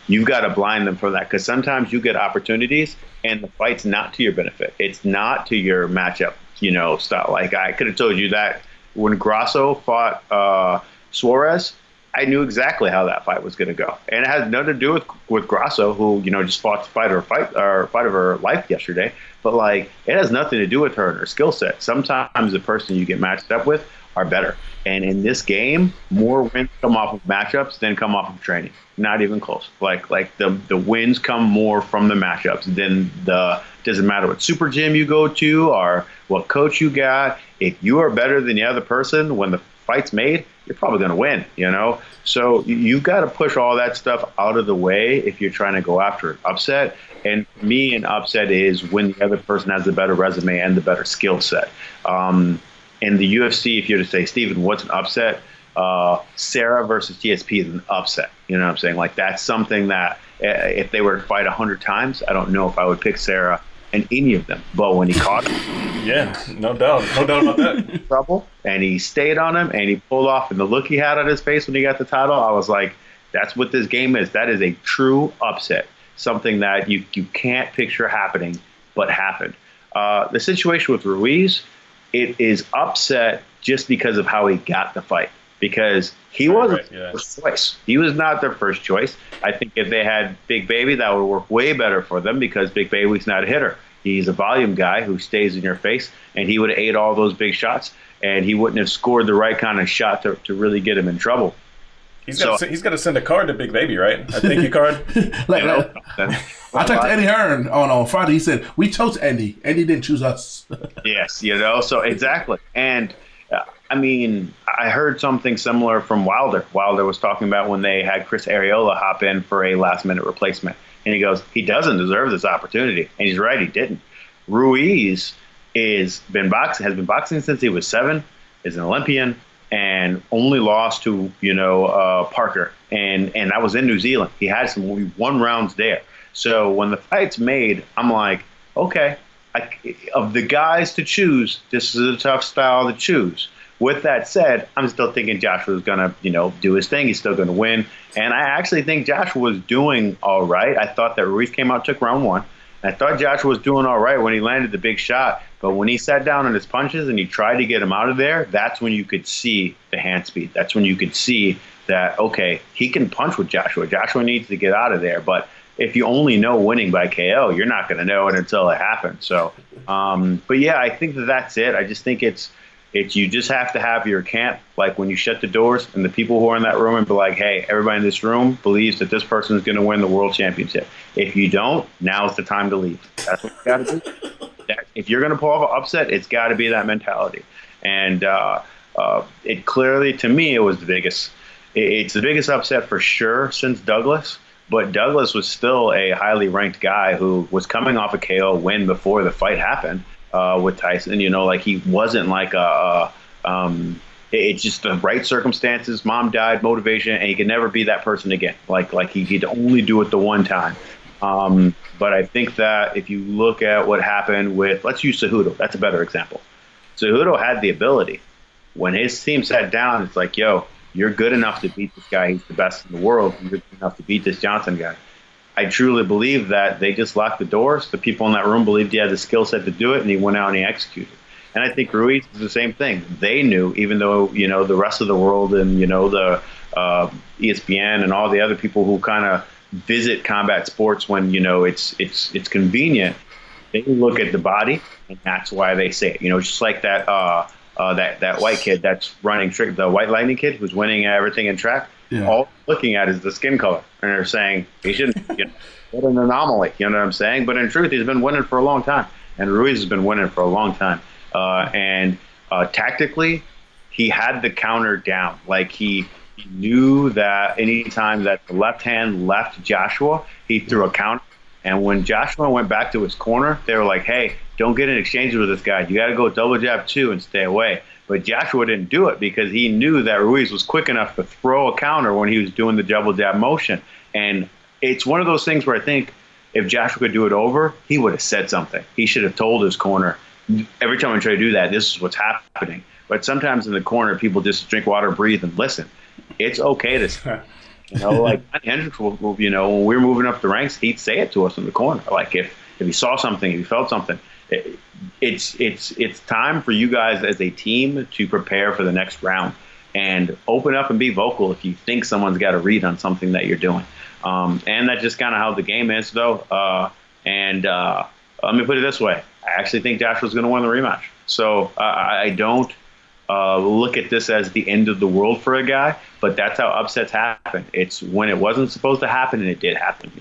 you've got to blind them for that because sometimes you get opportunities and the fight's not to your benefit. It's not to your matchup, style. Like I could have told you that when Grasso fought Suarez, I knew exactly how that fight was going to go, and it has nothing to do with Grasso, who just fought the fight of her life yesterday. But like, it has nothing to do with her and her skill set. Sometimes the person you get matched up with are better, and in this game, more wins come off of matchups than come off of training. Not even close. Like the wins come more from the matchups than doesn't matter what super gym you go to or what coach you got. If you are better than the other person when the fight's made, you're probably going to win, So you've got to push all that stuff out of the way if you're trying to go after an upset. And for me, an upset is when the other person has the better resume and the better skill set. In the UFC, if you were to say, Steven, what's an upset? Sarah versus GSP is an upset. You know what I'm saying? Like that's something that if they were to fight 100 times, I don't know if I would pick Sarah in any of them. But when he caught him, yeah, no doubt about that. Trouble, and he stayed on him, and he pulled off, and the look he had on his face when he got the title, I was like, that's what this game is. That is a true upset, something that you can't picture happening, but happened. The situation with Ruiz, it is upset just because of how he got the fight. Because he wasn't their first choice. He was not their first choice. I think if they had Big Baby, that would work way better for them because Big Baby's not a hitter. He's a volume guy who stays in your face, and he would have ate all those big shots, and he wouldn't have scored the right kind of shot to really get him in trouble. He's got to send a card to Big Baby, right? I think you card. I talked to Eddie Hearn on Friday. He said, we chose Andy. Andy didn't choose us. Yes, so exactly. And I heard something similar from Wilder. Wilder was talking about when they had Chris Arreola hop in for a last-minute replacement. And he goes, he doesn't deserve this opportunity. And he's right, he didn't. Ruiz has been boxing since he was 7, is an Olympian, and only lost to, Parker. And that was in New Zealand. He had some 1 rounds there. So when the fight's made, I'm like, okay, of the guys to choose, this is a tough style to choose. With that said, I'm still thinking Joshua's going to, do his thing. He's still going to win. And I actually think Joshua was doing all right. I thought that Ruiz came out, took round 1. I thought Joshua was doing all right when he landed the big shot. But when he sat down on his punches and he tried to get him out of there, that's when you could see the hand speed. That's when you could see that, okay, he can punch with Joshua. Joshua needs to get out of there. But if you only know winning by KO, you're not going to know it until it happens. So, but yeah, I think that's it. I just think it's you just have to have your camp, like when you shut the doors and the people who are in that room and be like, hey, everybody in this room believes that this person is going to win the world championship. If you don't, now's the time to leave. That's what you got to do. If you're going to pull off an upset, it's got to be that mentality. And it clearly, to me, it was the biggest. It's the biggest upset for sure since Douglas. But Douglas was still a highly ranked guy who was coming off a KO win before the fight happened. With Tyson, he wasn't like it's just the right circumstances. Mom died, motivation, and he could never be that person again. Like he could only do it the one time. But I think that if you look at what happened with, let's use Cejudo. That's a better example. Cejudo had the ability. When his team sat down, it's like, yo, you're good enough to beat this guy. He's the best in the world. You're good enough to beat this Johnson guy. I truly believe that they just locked the doors. The people in that room believed he had the skill set to do it, and he went out and he executed. And I think Ruiz is the same thing. They knew, even though, the rest of the world and, the ESPN and all the other people who kind of visit combat sports when, it's convenient, They look at the body, and that's why they say it. Just like that that white kid that's running trick, the White Lightning kid who's winning everything in track. Yeah. All looking at is the skin color, and they're saying he shouldn't. What an anomaly, you know what I'm saying? But in truth, he's been winning for a long time, and Ruiz has been winning for a long time. And tactically, he had the counter down. Like he knew that anytime that the left hand left Joshua, he threw a counter. And when Joshua went back to his corner, they were like, hey, don't get in exchanges with this guy. You got to go double jab 2 and stay away. But Joshua didn't do it because he knew that Ruiz was quick enough to throw a counter when he was doing the double jab motion. And it's one of those things where I think if Joshua could do it over, he would have said something. He should have told his corner, every time I try to do that, this is what's happening. But sometimes in the corner, people just drink water, breathe, and listen. It's okay to say. Like Hendricks will, when we were moving up the ranks, he'd say it to us in the corner. Like if he saw something, if he felt something, it's time for you guys as a team to prepare for the next round and open up and be vocal if you think someone's got a read on something that you're doing. And that's just kind of how the game is, though. Let me put it this way: I actually think Joshua's going to win the rematch. So I don't look at this as the end of the world for a guy, but that's how upsets happen. It's when it wasn't supposed to happen, and it did happen,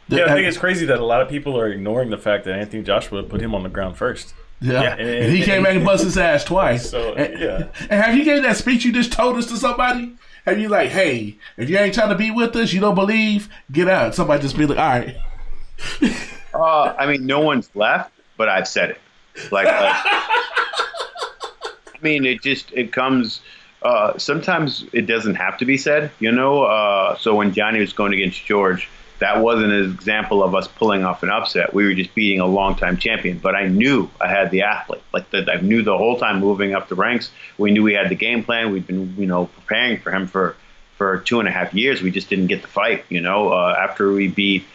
Yeah, I think it's crazy that a lot of people are ignoring the fact that Anthony Joshua put him on the ground first. Yeah, and he came back and bust his ass twice. So, and have you gave that speech you just told us to somebody? Have you like, hey, if you ain't trying to be with us, you don't believe, get out. Somebody just be like, all right. I mean, no one's left, but I've said it. I mean, it comes. Sometimes it doesn't have to be said, So when Johnny was going against George, that wasn't an example of us pulling off an upset. We were just beating a longtime champion. But I knew I had the athlete. I knew the whole time moving up the ranks. We knew we had the game plan. We'd been, preparing for him for 2.5 years. We just didn't get the fight. After we beat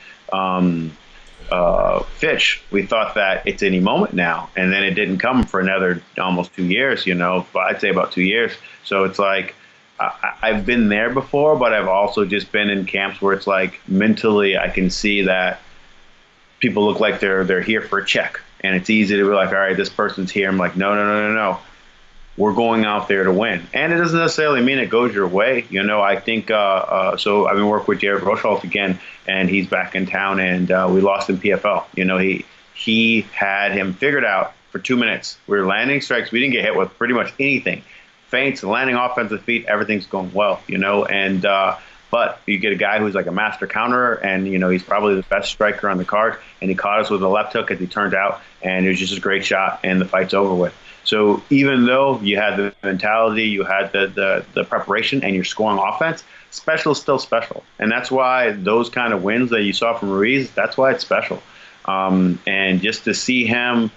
Fitch, we thought that it's any moment now, and then it didn't come for another almost 2 years. I'd say about 2 years. So it's like I've been there before, but I've also just been in camps where it's like mentally I can see that people look like they're here for a check, and it's easy to be like, all right, this person's here. I'm like, no. We're going out there to win. And it doesn't necessarily mean it goes your way. I think so I've been working with Jared Rochold again, and he's back in town, and we lost in PFL. He had him figured out for 2 minutes. We were landing strikes. We didn't get hit with pretty much anything. Feints, landing offensive feet, everything's going well, and but you get a guy who's like a master counterer, and he's probably the best striker on the card, and he caught us with a left hook as he turned out, and it was just a great shot, and the fight's over with. So even though you had the mentality, you had the preparation, and you're scoring offense, special is still special. And that's why those kind of wins that you saw from Ruiz, that's why it's special. And just to see him,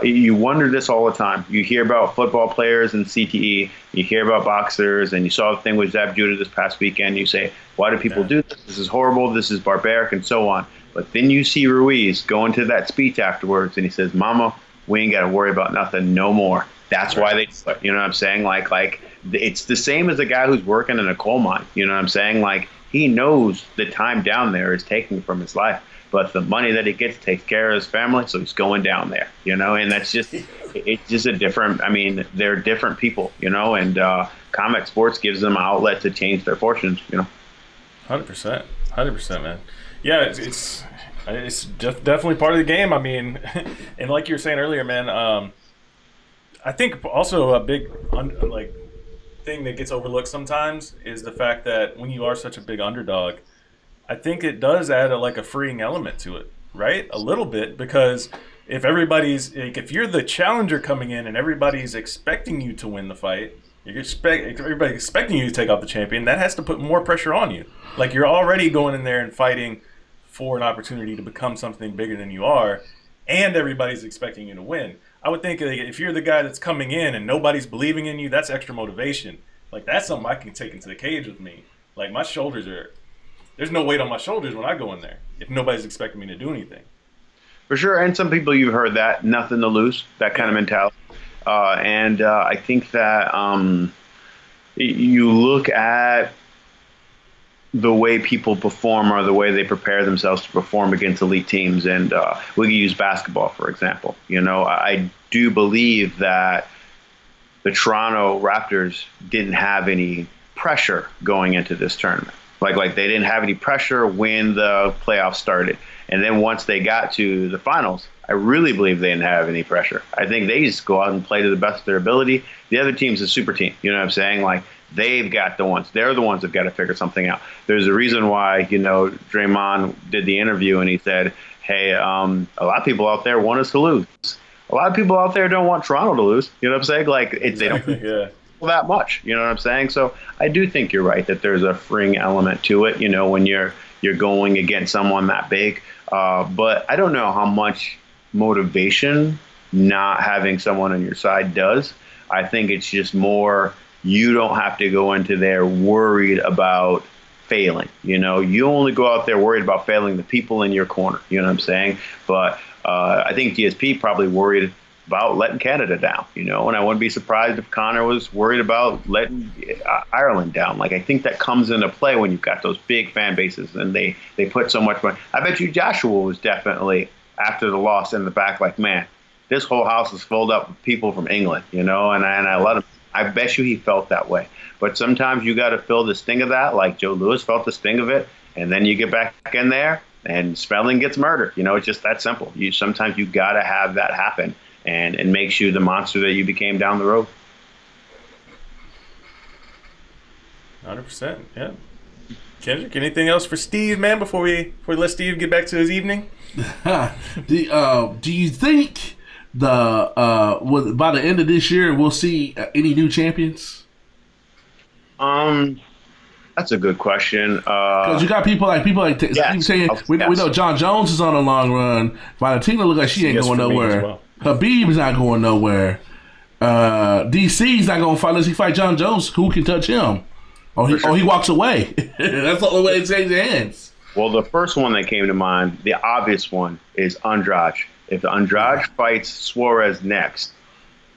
you wonder this all the time. You hear about football players in CTE, you hear about boxers, and you saw the thing with Zab Judah this past weekend. You say, why do people do this? This is horrible, this is barbaric, and so on. But then you see Ruiz go into that speech afterwards, and he says, Mama, we ain't got to worry about nothing no more. That's why they, you know what I'm saying? Like it's the same as a guy who's working in a coal mine. You know what I'm saying? Like he knows the time down there is taken from his life, but the money that he gets takes care of his family, so he's going down there. And that's just, it's just a different. I mean, they're different people. And combat sports gives them an outlet to change their fortunes. 100%, man. Yeah, it's definitely part of the game. I mean, and like you were saying earlier, man, I think also a big thing that gets overlooked sometimes is the fact that when you are such a big underdog, I think it does add a freeing element to it, right? A little bit, because if if you're the challenger coming in and everybody's expecting you to win the fight, everybody's expecting you to take out the champion, that has to put more pressure on you. Like you're already going in there and fighting for an opportunity to become something bigger than you are, and everybody's expecting you to win. I would think if you're the guy that's coming in and nobody's believing in you, that's extra motivation. Like that's something I can take into the cage with me. Like my shoulders there's no weight on my shoulders when I go in there if nobody's expecting me to do anything. For sure, and some people you've heard that, nothing to lose, that kind of mentality. And I think that you look at the way people perform or the way they prepare themselves to perform against elite teams. And we can use basketball, for example. I do believe that the Toronto Raptors didn't have any pressure going into this tournament. Like they didn't have any pressure when the playoffs started. And then once they got to the finals, I really believe they didn't have any pressure. I think they just go out and play to the best of their ability. The other team's a super team. You know what I'm saying? Like, they've got they're the ones that've got to figure something out. There's a reason why, Draymond did the interview and he said, hey, a lot of people out there want us to lose. A lot of people out there don't want Toronto to lose. You know what I'm saying? Like, they don't that much. You know what I'm saying? So I do think you're right that there's a freeing element to it, when you're going against someone that big. But I don't know how much motivation not having someone on your side does. I think it's just more you don't have to go into there worried about failing. You only go out there worried about failing the people in your corner. You know what I'm saying? But I think DSP probably worried about letting Canada down, and I wouldn't be surprised if Connor was worried about letting Ireland down. Like, I think that comes into play when you've got those big fan bases and they put so much money. I bet you Joshua was definitely, after the loss, in the back like, man, this whole house is filled up with people from England, and I let him. I bet you he felt that way. But sometimes you got to feel the sting of that, like Joe Louis felt the sting of it, and then you get back in there and Spelling gets murdered. It's just that simple. Sometimes you got to have that happen. And it makes you the monster that you became down the road. 100%, yeah. Kendrick, anything else for Steve, man, before we let Steve get back to his evening? Do you think by the end of this year we'll see any new champions? That's a good question. Because you got people like keep saying we know John Jones is on a long run. Valentina look like she ain't going nowhere. Well. Habib is not going nowhere. DC's not going to fight unless he fight John Jones. Who can touch him? Or he walks away. That's the only way to change their hands. Well, the first one that came to mind, the obvious one, is Andrade. If Andrade fights Suarez next,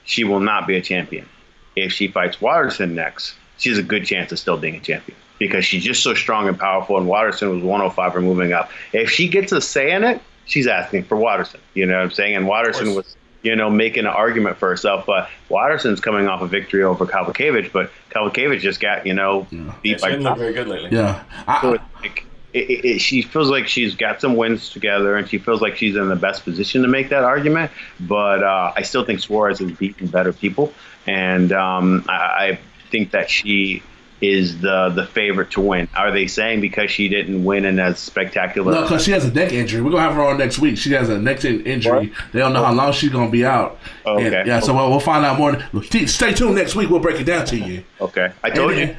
she will not be a champion. If she fights Waterson next, she has a good chance of still being a champion because she's just so strong and powerful, and Waterson was 105 for moving up. If she gets a say in it, she's asking for Waterson. You know what I'm saying? And Waterson was, making an argument for herself. But Waterson's coming off a victory over Kavakevich, but Kavakevich just got, beat by. She didn't look very good lately. Yeah. So she feels like she's got some wins together, and she feels like she's in the best position to make that argument. But I still think Suarez has beaten better people, and I think that she is the favorite to win. Are they saying because she didn't win in as spectacular? No, because she has a neck injury. We're going to have her on next week. She has a neck injury. What? They don't know how long she's going to be out. Okay. And, so we'll find out more. Stay tuned next week. We'll break it down to you. Okay. I told you.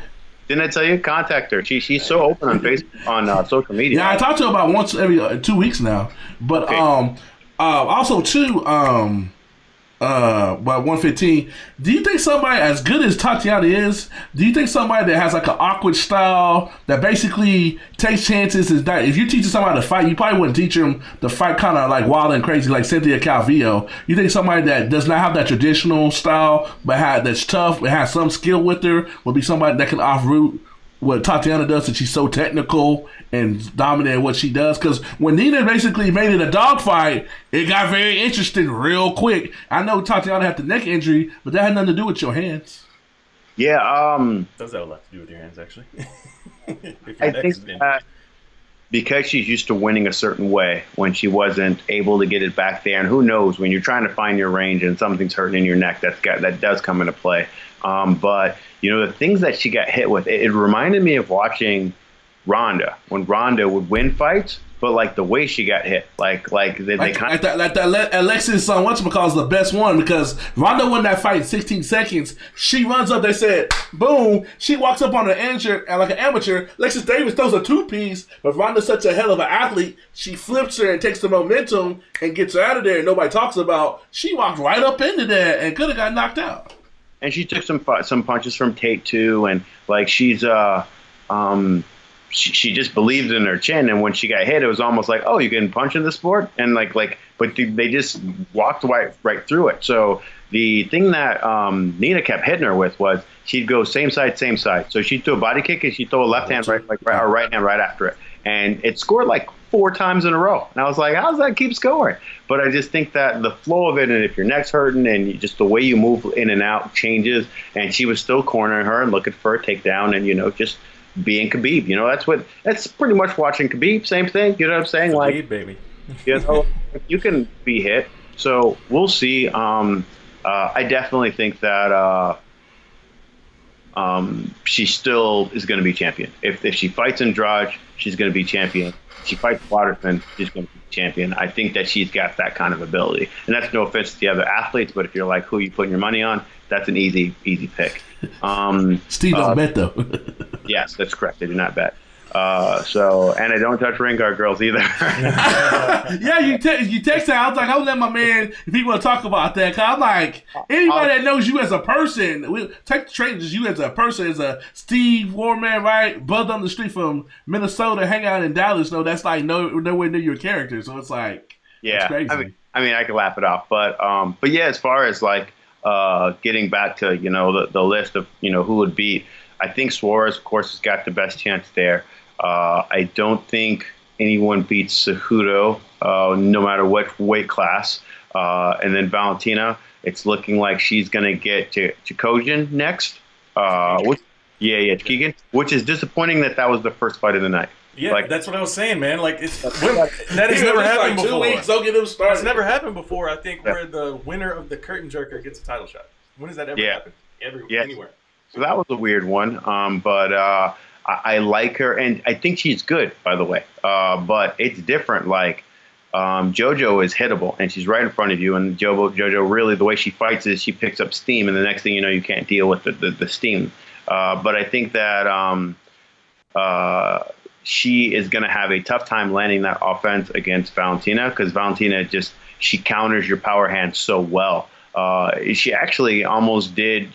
Didn't I tell you? Contact her. She's so open on Facebook, on social media. Yeah, I talk to her about once every 2 weeks now. But okay. Also, too, by 115, do you think somebody as good as Tatiana is, do you think somebody that has like an awkward style that basically takes chances is that if you teach somebody to fight, you probably wouldn't teach them to fight kind of like wild and crazy like Cynthia Calvillo? You think somebody that does not have that traditional style but that's tough but has some skill with her would be somebody that can off-root what Tatiana does, that she's so technical and dominant in what she does? Because when Nina basically made it a dogfight, it got very interesting real quick. I know Tatiana had the neck injury, but that had nothing to do with your hands. Yeah, does have a lot to do with your hands, actually. I think that because she's used to winning a certain way when she wasn't able to get it back there, and who knows, when you're trying to find your range and something's hurting in your neck, that does come into play. But the things that she got hit with, it reminded me of watching Ronda when Ronda would win fights, but like the way she got hit, like that Alexis whatchamacallit's the best one, because Ronda won that fight in 16 seconds. She runs up, they said, boom. She walks up on an amateur. Alexis Davis throws a two-piece, but Ronda's such a hell of an athlete. She flips her and takes the momentum and gets her out of there, and nobody talks about. She walked right up into that and could have got knocked out. And she took some punches from Tate too, and like she's she just believed in her chin, and when she got hit, it was almost like, oh, you can punch in this sport, and but they just walked right through it. So the thing that Nina kept hitting her with was she'd go same side. So she'd throw a body kick and she'd throw a left hand or right hand right after it. And it scored like 4 times in a row. And I was like, how does that keep scoring? But I just think that the flow of it, and if your neck's hurting and just the way you move in and out changes, and she was still cornering her and looking for a takedown and, just being Khabib. That's pretty much watching Khabib. Same thing. You know what I'm saying? Khabib, like, baby. You can be hit. So we'll see. I definitely think that she still is going to be champion. If she fights Andrade, she's going to be champion. If she fights Waterson, she's going to be champion. I think that she's got that kind of ability. And that's no offense to the other athletes, but if you're like, who you putting your money on, that's an easy pick. Steve don't bet, though. Yes, that's correct. They do not bet. And I don't touch ring guard girls either. Yeah, you text her. I was like, I'll let my man, if he want to talk about that. Cause I'm like, anybody that knows you as a person, we take the trade as you as a person, as a Steve Warman, right? Buzz on the street from Minnesota, hang out in Dallas. No, that's like nowhere near your character. So it's like, yeah, it's crazy. I mean, I can laugh it off, but yeah, as far as like getting back to the list of who would beat, I think Suarez, of course, has got the best chance there. I don't think anyone beats Cejudo, no matter what weight class. And then Valentina, it's looking like she's going to get to Chikojin next. Keegan, which is disappointing that was the first fight of the night. Yeah, that's what I was saying, man. Like, that has never happened before. 2 weeks, don't get them started. It's never happened before, I think, where the winner of the curtain jerker gets a title shot. When does that ever happen? Anywhere. So that was a weird one. But I like her, and I think she's good, by the way. But it's different. Like, JoJo is hittable, and she's right in front of you. And JoJo really, the way she fights is she picks up steam, and the next thing you know, you can't deal with the steam. But I think that she is going to have a tough time landing that offense against Valentina, because Valentina she counters your power hand so well. She actually almost did,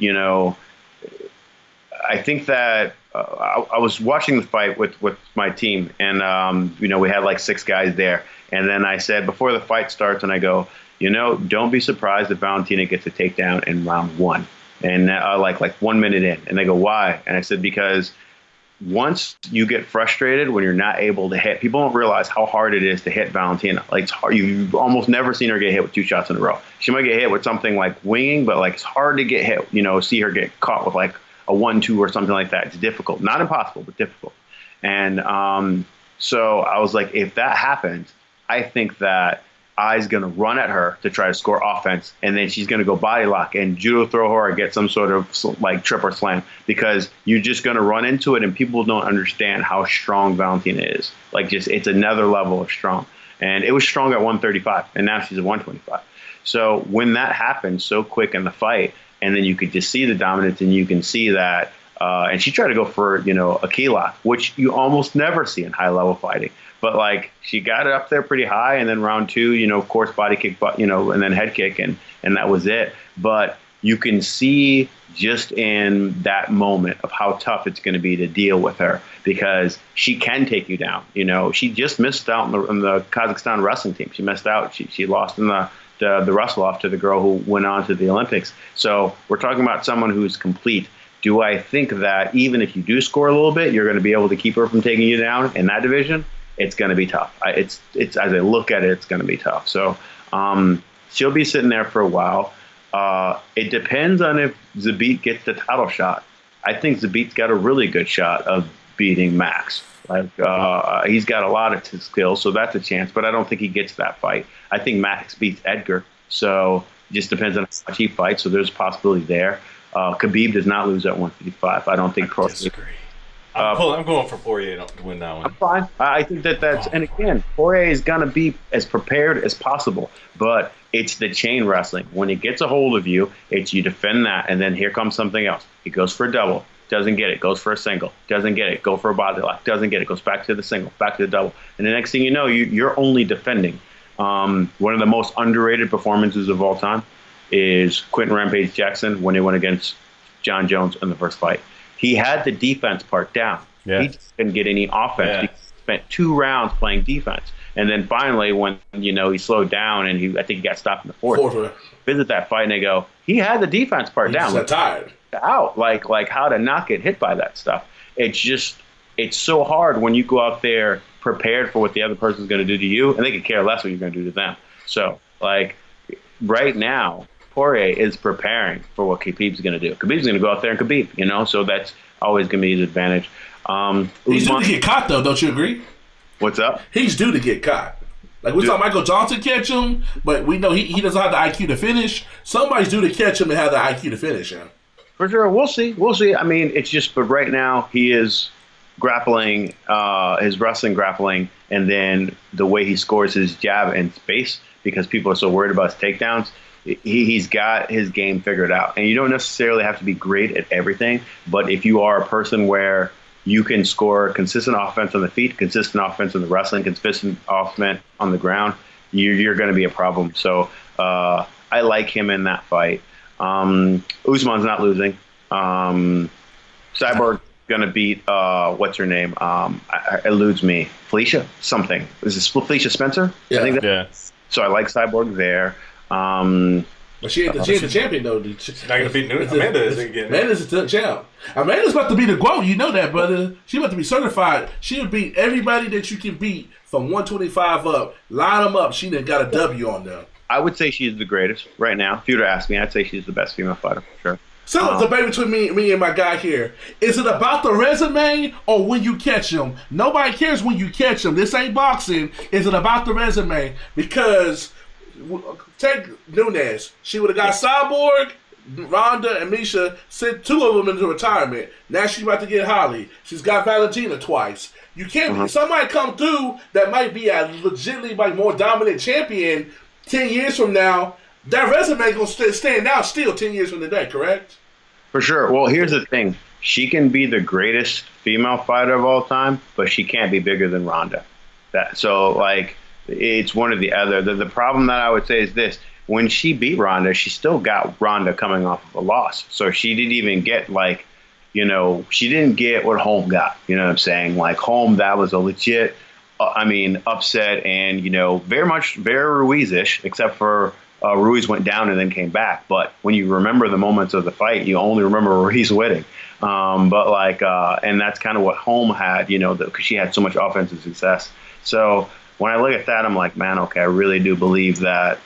I think that I was watching the fight with my team, and we had like 6 guys there, and then I said before the fight starts, and I go, don't be surprised if Valentina gets a takedown in round 1, and like 1 minute in, and they go, why? And I said, because once you get frustrated when you're not able to hit, people don't realize how hard it is to hit Valentina. Like, it's hard. You've almost never seen her get hit with 2 shots in a row. She might get hit with something like winging, but like it's hard to get hit. See her get caught with like a 1-2 or something like that. It's difficult, not impossible, but difficult. And so I was like, if that happens, I think that Ai's going to run at her to try to score offense, and then she's going to go body lock and judo throw her or get some sort of like trip or slam, because you're just going to run into it, and people don't understand how strong Valentina is. Like, it's another level of strong. And it was strong at 135, and now she's at 125. So when that happens so quick in the fight, and then you could just see the dominance, and you can see that, and she tried to go for, a key lock, which you almost never see in high-level fighting. But, like, she got it up there pretty high, and then round 2, of course, body kick, and then head kick, and that was it. But you can see just in that moment of how tough it's going to be to deal with her, because she can take you down. She just missed out in the Kazakhstan wrestling team. She missed out. She lost in the wrestle-off to the girl who went on to the Olympics. So we're talking about someone who's complete. Do I think that even if you do score a little bit, you're going to be able to keep her from taking you down in that division? It's going to be tough. It's as I look at it, it's going to be tough. So she'll be sitting there for a while. It depends on if Zabit gets the title shot. I think Zabit's got a really good shot of beating Max. Like, he's got a lot of skills, so that's a chance. But I don't think he gets that fight. I think Max beats Edgar. So it just depends on how much he fights. So there's a possibility there. Khabib does not lose at 155. I don't think. I disagree. I'm going for Poirier to win that one. I'm fine. I think that's and again, Poirier is going to be as prepared as possible, but it's the chain wrestling. When it gets a hold of you, it's you defend that, and then here comes something else. He goes for a double, doesn't get it, goes for a single, doesn't get it, go for a body lock, doesn't get it, goes back to the single, back to the double, and the next thing you know, you're only defending. One of the most underrated performances of all time is Quentin Rampage Jackson when he went against John Jones in the first fight. He had the defense part down. Yeah. He just didn't get any offense. Yeah. He spent 2 rounds playing defense. And then finally, when he slowed down, and I think he got stopped in the fourth. Visit that fight, and they go, he had the defense part down. He's tired. out, like how to not get hit by that stuff. It's so hard when you go out there prepared for what the other person's going to do to you, and they could care less what you're going to do to them. So, like, right now, Poirier is preparing for what Khabib's going to do. Khabib's going to go out there and Khabib, so that's always going to be his advantage. He's due to get caught, though, don't you agree? What's up? He's due to get caught. Like, we saw Michael Johnson catch him, but we know he doesn't have the IQ to finish. Somebody's due to catch him and have the IQ to finish him. For sure. We'll see. I mean, it's just, but right now he is grappling, his wrestling grappling, and then the way he scores his jab and space, because people are so worried about his takedowns, he's got his game figured out. And you don't necessarily have to be great at everything, but if you are a person where you can score consistent offense on the feet, consistent offense in the wrestling, consistent offense on the ground, you're going to be a problem. So I like him in that fight. Usman's not losing. Cyborg going to beat, what's her name? Eludes me. Felicia something. Is this Felicia Spencer? Yeah. I think so I like Cyborg there. But she ain't the champion, though. She's not going to beat Amanda is again. Amanda's the champ. Amanda's about to be the GOAT. You know that, brother. She's about to be certified. She'll beat everybody that you can beat from 125 up. Line them up. She done got a W on them. I would say she's the greatest right now. If you were to ask me, I'd say she's the best female fighter for sure. So the debate between me and my guy here. Is it about the resume or when you catch him? Nobody cares when you catch him. This ain't boxing. Is it about the resume? Because take Nunes. She would have got Cyborg, Ronda, and Misha, sent two of them into retirement. Now she's about to get Holly. She's got Valentina twice. You can't. Somebody come through that might be a legitimately more dominant champion 10 years from now. That resume gonna stand out still 10 years from today, correct? For sure. Well, here's the thing. She can be the greatest female fighter of all time, but she can't be bigger than Ronda. It's one or the other. The problem that I would say is this. When she beat Ronda, she still got Ronda coming off of a loss. So she didn't even get, she didn't get what Holm got. You know what I'm saying? Like, Holm, that was a legit, upset and, very Ruiz-ish, except for Ruiz went down and then came back. But when you remember the moments of the fight, you only remember Ruiz winning. And that's kind of what Holm had, because she had so much offensive success. So when I look at that, I'm like, man, okay, I really do believe that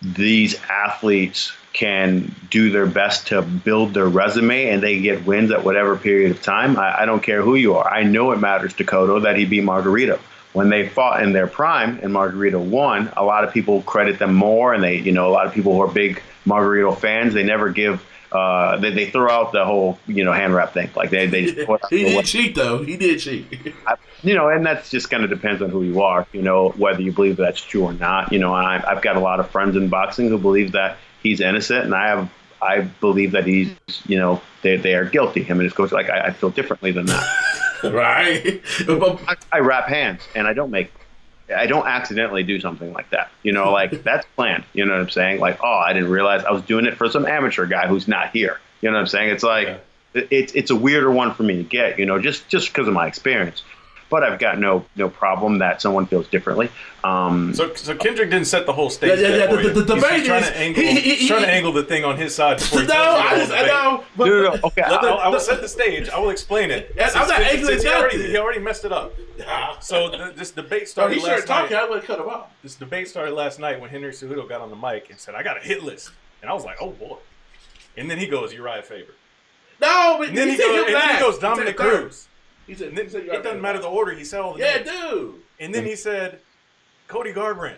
these athletes can do their best to build their resume and they get wins at whatever period of time. I don't care who you are. I know it matters to Cotto that he beat Margarito. When they fought in their prime and Margarito won, a lot of people credit them more, and they, a lot of people who are big Margarito fans, they never give, they throw out the whole, hand wrap thing. Like they just he did cheat though. He did cheat. And that's just kind of depends on who you are, whether you believe that's true or not. And I've got a lot of friends in boxing who believe that he's innocent, and I believe that he's, they are guilty. Him and his coach, I feel differently than that. Right. I wrap hands, and I don't accidentally do something like that. That's planned. You know what I'm saying? I didn't realize I was doing it for some amateur guy who's not here. You know what I'm saying? It's it's a weirder one for me to get, just because of my experience. But I've got no problem that someone feels differently. So Kendrick didn't set the whole stage. The debate is trying to angle the thing on his side. I know. No. Okay, I will set the stage. I will explain it. I'm not angling nothing. He already messed it up. So this debate started last night. I would cut him off. This debate started last night when Henry Cejudo got on the mic and said, "I got a hit list," and I was like, "Oh boy!" And then he goes, "Uriah Faber." No, but and then he goes Dominic Cruz. He said, it doesn't matter the order. He said all the names. Dude. And then he said, Cody Garbrandt.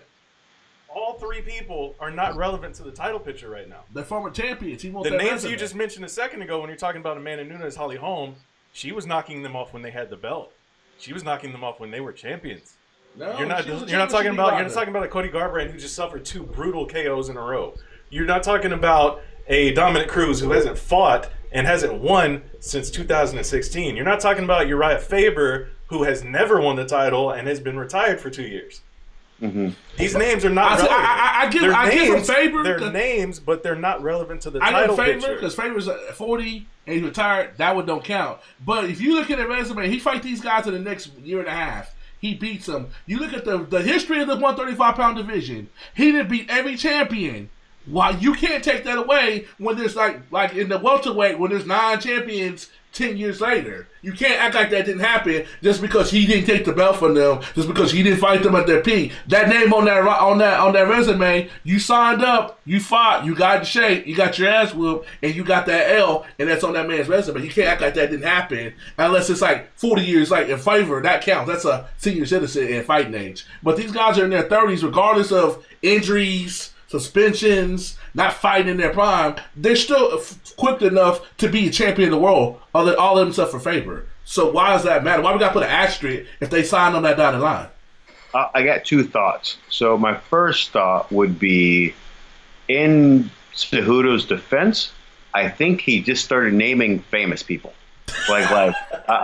All three people are not relevant to the title picture right now. They're former champions. He the names you just mentioned a second ago when you're talking about Amanda Nunes, Holly Holm, she was knocking them off when they had the belt. She was knocking them off when they were champions. No, you're not talking about a Cody Garbrandt who just suffered 2 brutal KOs in a row. You're not talking about a Dominic Cruz who hasn't fought and hasn't won since 2016. You're not talking about Uriah Faber, who has never won the title and has been retired for 2 years. Mm-hmm. These names are not relevant. I give him Faber. They're names, but they're not relevant to the title picture. I give Faber because Faber's 40 and he's retired. That one don't count. But if you look at the resume, he fight these guys in the next year and a half. He beats them. You look at the history of the 135-pound division. He didn't beat every champion. Why you can't take that away when there's like in the welterweight when there's 9 champions 10 years later. You can't act like that didn't happen just because he didn't take the belt from them, just because he didn't fight them at their peak. That name on that resume, you signed up, you fought, you got in shape, you got your ass whooped, and you got that L, and that's on that man's resume. You can't act like that didn't happen unless it's like 40 years like in favor. That counts. That's a senior citizen in fighting age. But these guys are in their 30s, regardless of injuries, suspensions, not fighting in their prime, they're still quick enough to be a champion of the world, all of them stuff for favor. So why does that matter? Why we got to put an asterisk if they sign on that dotted line? I got 2 thoughts. So my first thought would be, in Cejudo's defense, I think he just started naming famous people.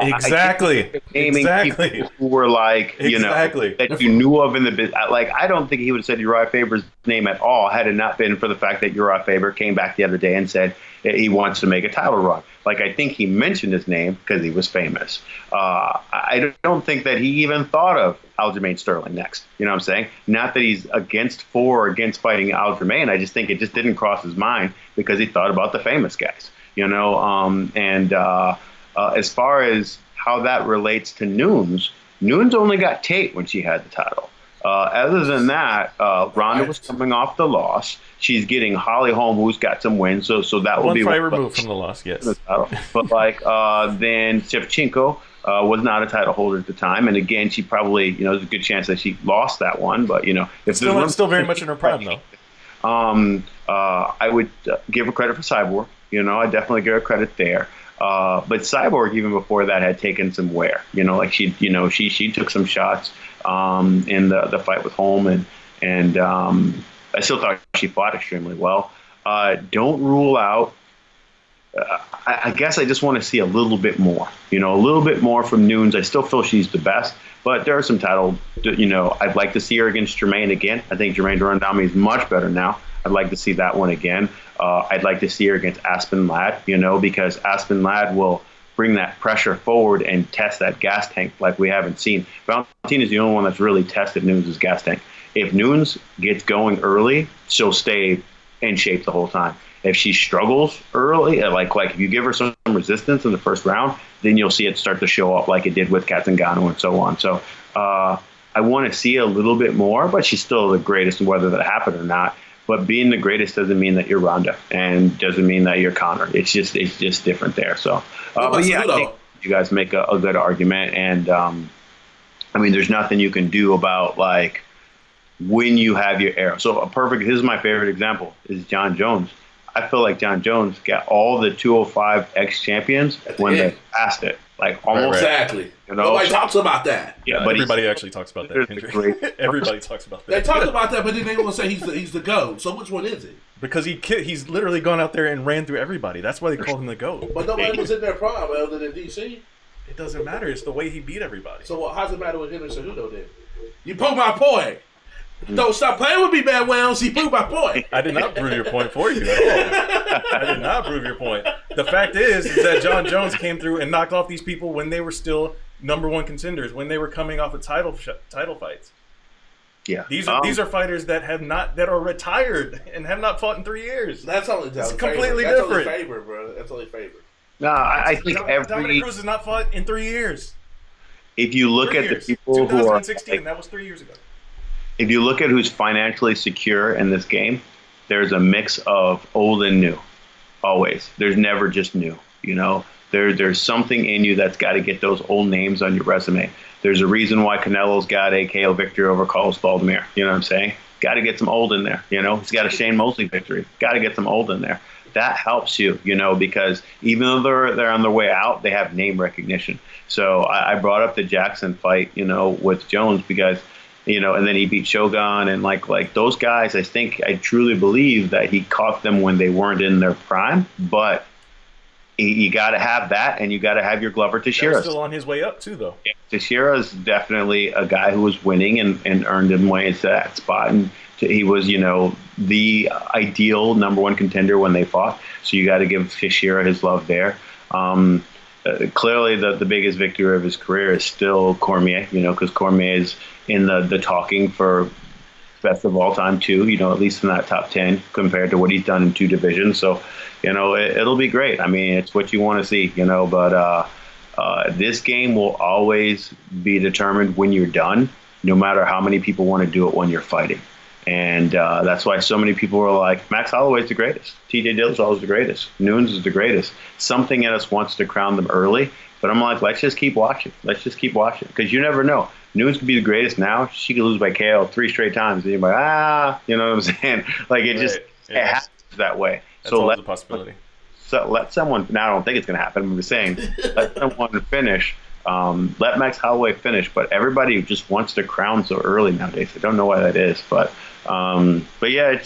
Exactly. Naming people who were like, you know, that you knew of in the business. Like, I don't think he would have said Uriah Faber's name at all had it not been for the fact that Uriah Faber came back the other day and said he wants to make a title run. Like, I think he mentioned his name because he was famous. I don't think that he even thought of Aljamain Sterling next. You know what I'm saying? Not that he's against fighting Aljamain. I just think it just didn't cross his mind because he thought about the famous guys. You know, as far as how that relates to Nunes only got Tate when she had the title. Other than that, Ronda was coming off the loss. She's getting Holly Holm, who's got some wins, so that will be one fight removed from the loss. Yes, but then Shevchenko was not a title holder at the time, and again, she probably there's a good chance that she lost that one. But if still very much in her prime though. I would give her credit for Cyborg. I definitely give her credit there. But Cyborg, even before that, had taken some wear. She took some shots in the fight with Holm, and I still thought she fought extremely well. Don't rule out. I guess I just want to see a little bit more. A little bit more from Nunes. I still feel she's the best, but there are some title. I'd like to see her against Jermaine again. I think Jermaine Durandamy is much better now. I'd like to see that one again. I'd like to see her against Aspen Ladd, because Aspen Ladd will bring that pressure forward and test that gas tank like we haven't seen. Valentina's the only one that's really tested Nunes' gas tank. If Nunes gets going early, she'll stay in shape the whole time. If she struggles early, like if you give her some resistance in the first round, then you'll see it start to show up like it did with Katzengano and so on. So I want to see a little bit more, but she's still the greatest, whether that happened or not. But being the greatest doesn't mean that you're Ronda, and doesn't mean that you're Conor. It's just different there. So, but yeah, I think you guys make a good argument, and there's nothing you can do about when you have your era. So this is my favorite example is John Jones. I feel like John Jones got all the 205 ex-champions when they passed it. Almost exactly. Nobody talks about that. Yeah, but everybody actually talks about that. Everybody talks about that. They talk about that, but then they want to say he's the GOAT. So which one is it? Because he's literally gone out there and ran through everybody. That's why they called him the GOAT. But nobody was in their prime other than DC. It doesn't matter. It's the way he beat everybody. So how's it matter with him and Cejudo then? You proved my point. Don't stop playing with me, Bad Wells. He proved my point. I did not prove your point for you at all. I did not prove your point. The fact is that John Jones came through and knocked off these people when they were still #1 contenders, when they were coming off of title fights. Yeah, these are fighters that are retired and have not fought in 3 years. That's completely different. That's only favor, bro. That's only favor. No, I think Dominic Cruz has not fought in 3 years. If you look at the people who are 2016, that was 3 years ago. If you look at who's financially secure in this game, there's a mix of old and new. Always. There's never just new. There's something in you that's got to get those old names on your resume. There's a reason why Canelo's got a KO victory over Carlos Baldomir. You know what I'm saying? Got to get some old in there. He's got a Shane Mosley victory. Got to get some old in there. That helps you, because even though they're on their way out, they have name recognition. So I brought up the Jackson fight, with Jones because and then he beat Shogun and like those guys. I truly believe that he caught them when they weren't in their prime. But you got to have that, and you got to have your Glover Teixeira. Still on his way up too, though. Yeah, Teixeira is definitely a guy who was winning and earned him way into that spot, and he was the ideal #1 contender when they fought. So you got to give Teixeira his love there. Clearly, the biggest victory of his career is still Cormier, because Cormier is in the talking for best of all time too, at least in that top 10 compared to what he's done in 2 divisions. So, it'll be great. I mean, it's what you want to see, but this game will always be determined when you're done, no matter how many people want to do it when you're fighting. And that's why so many people were like, Max Holloway's the greatest. TJ Dillashaw is the greatest. Nunes is the greatest. Something in us wants to crown them early. But I'm like, let's just keep watching. Because you never know. Nunes could be the greatest now. She could lose by KO 3 straight times. And you're like, you know what I'm saying? Like, it just it happens that way. That's always a possibility. So let someone, now I don't think it's going to happen. I'm just saying, let someone finish. Let Max Holloway finish. But everybody just wants to crown so early nowadays. I don't know why that is. But yeah,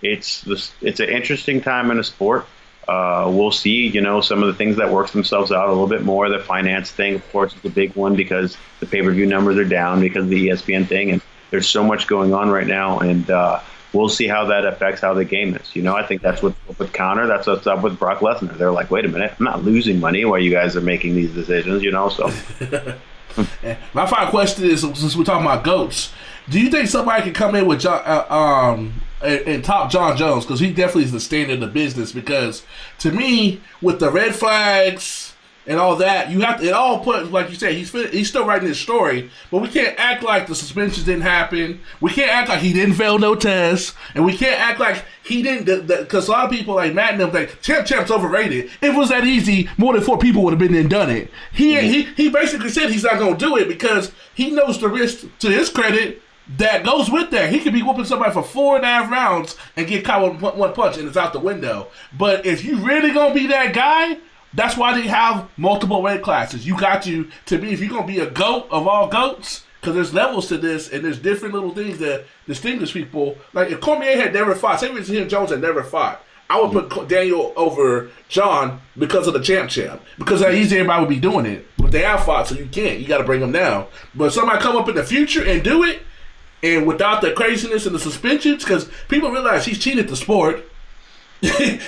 it's an interesting time in the sport. We'll see, some of the things that works themselves out a little bit more. The finance thing, of course, is the big one because the pay-per-view numbers are down because of the ESPN thing, and there's so much going on right now, and we'll see how that affects how the game is. I think that's what's up with Conor. That's what's up with Brock Lesnar. They're like, wait a minute, I'm not losing money while you guys are making these decisions, so. My final question is, since we're talking about GOATs, do you think somebody can come in with John, and top John Jones? Because he definitely is the standard in the business. Because to me, with the red flags and all that, you have to, it all put, like you said, he's still writing his story, but we can't act like the suspensions didn't happen. We can't act like he didn't fail no tests, and we can't act like he didn't, because a lot of people like Matt and them think Champ's overrated. If it was that easy, more than 4 people would have been there and done it. He basically said he's not going to do it because he knows the risk, to his credit, that goes with that. He could be whooping somebody for 4.5 rounds and get caught with one punch and it's out the window. But if you really gonna be that guy, that's why they have multiple weight classes. You got to me, if you're gonna be a GOAT of all GOATs, because there's levels to this and there's different little things that distinguish people. Like if Cormier had never fought, say if him Jones had never fought, I would put Daniel over John because of the champ. Because that easy, everybody would be doing it. But they have fought, so you can't. You got to bring them down. But if somebody come up in the future and do it, and without the craziness and the suspensions, because people realize he's cheated the sport, and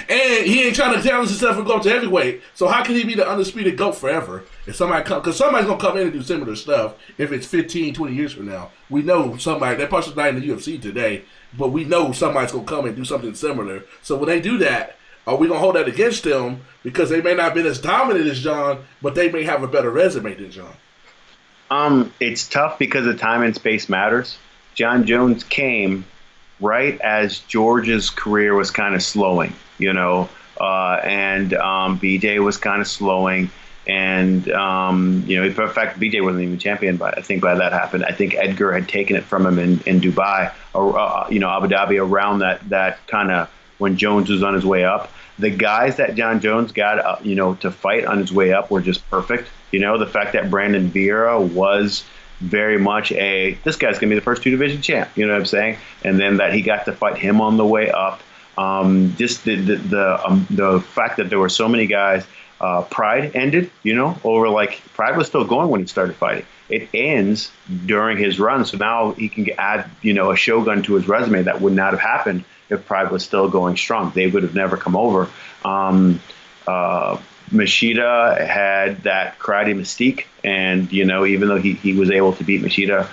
he ain't trying to challenge himself and go up to heavyweight. So how can he be the undisputed GOAT forever? If somebody because somebody's gonna come in and do similar stuff. If it's 15, 20 years from now, we know somebody. That person's not in the UFC today, but we know somebody's gonna come and do something similar. So when they do that, are we gonna hold that against them because they may not have been as dominant as John, but they may have a better resume than John? It's tough because the time and space matters. John Jones came right as George's career was kind of slowing, and BJ was kind of slowing. And, in fact, BJ wasn't even champion, but I think by that happened. I think Edgar had taken it from him in Dubai, or, Abu Dhabi around that kind of when Jones was on his way up. The guys that John Jones got, to fight on his way up were just perfect. The fact that Brandon Vera was very much this guy's going to be the first 2 division champ, you know what I'm saying? And then that he got to fight him on the way up. Just the fact that there were so many guys, Pride ended, over Pride was still going when he started fighting. It ends during his run. So now he can add, a Shogun to his resume that would not have happened if Pride was still going strong. They would have never come over. Machida had that karate mystique, and even though he was able to beat Machida,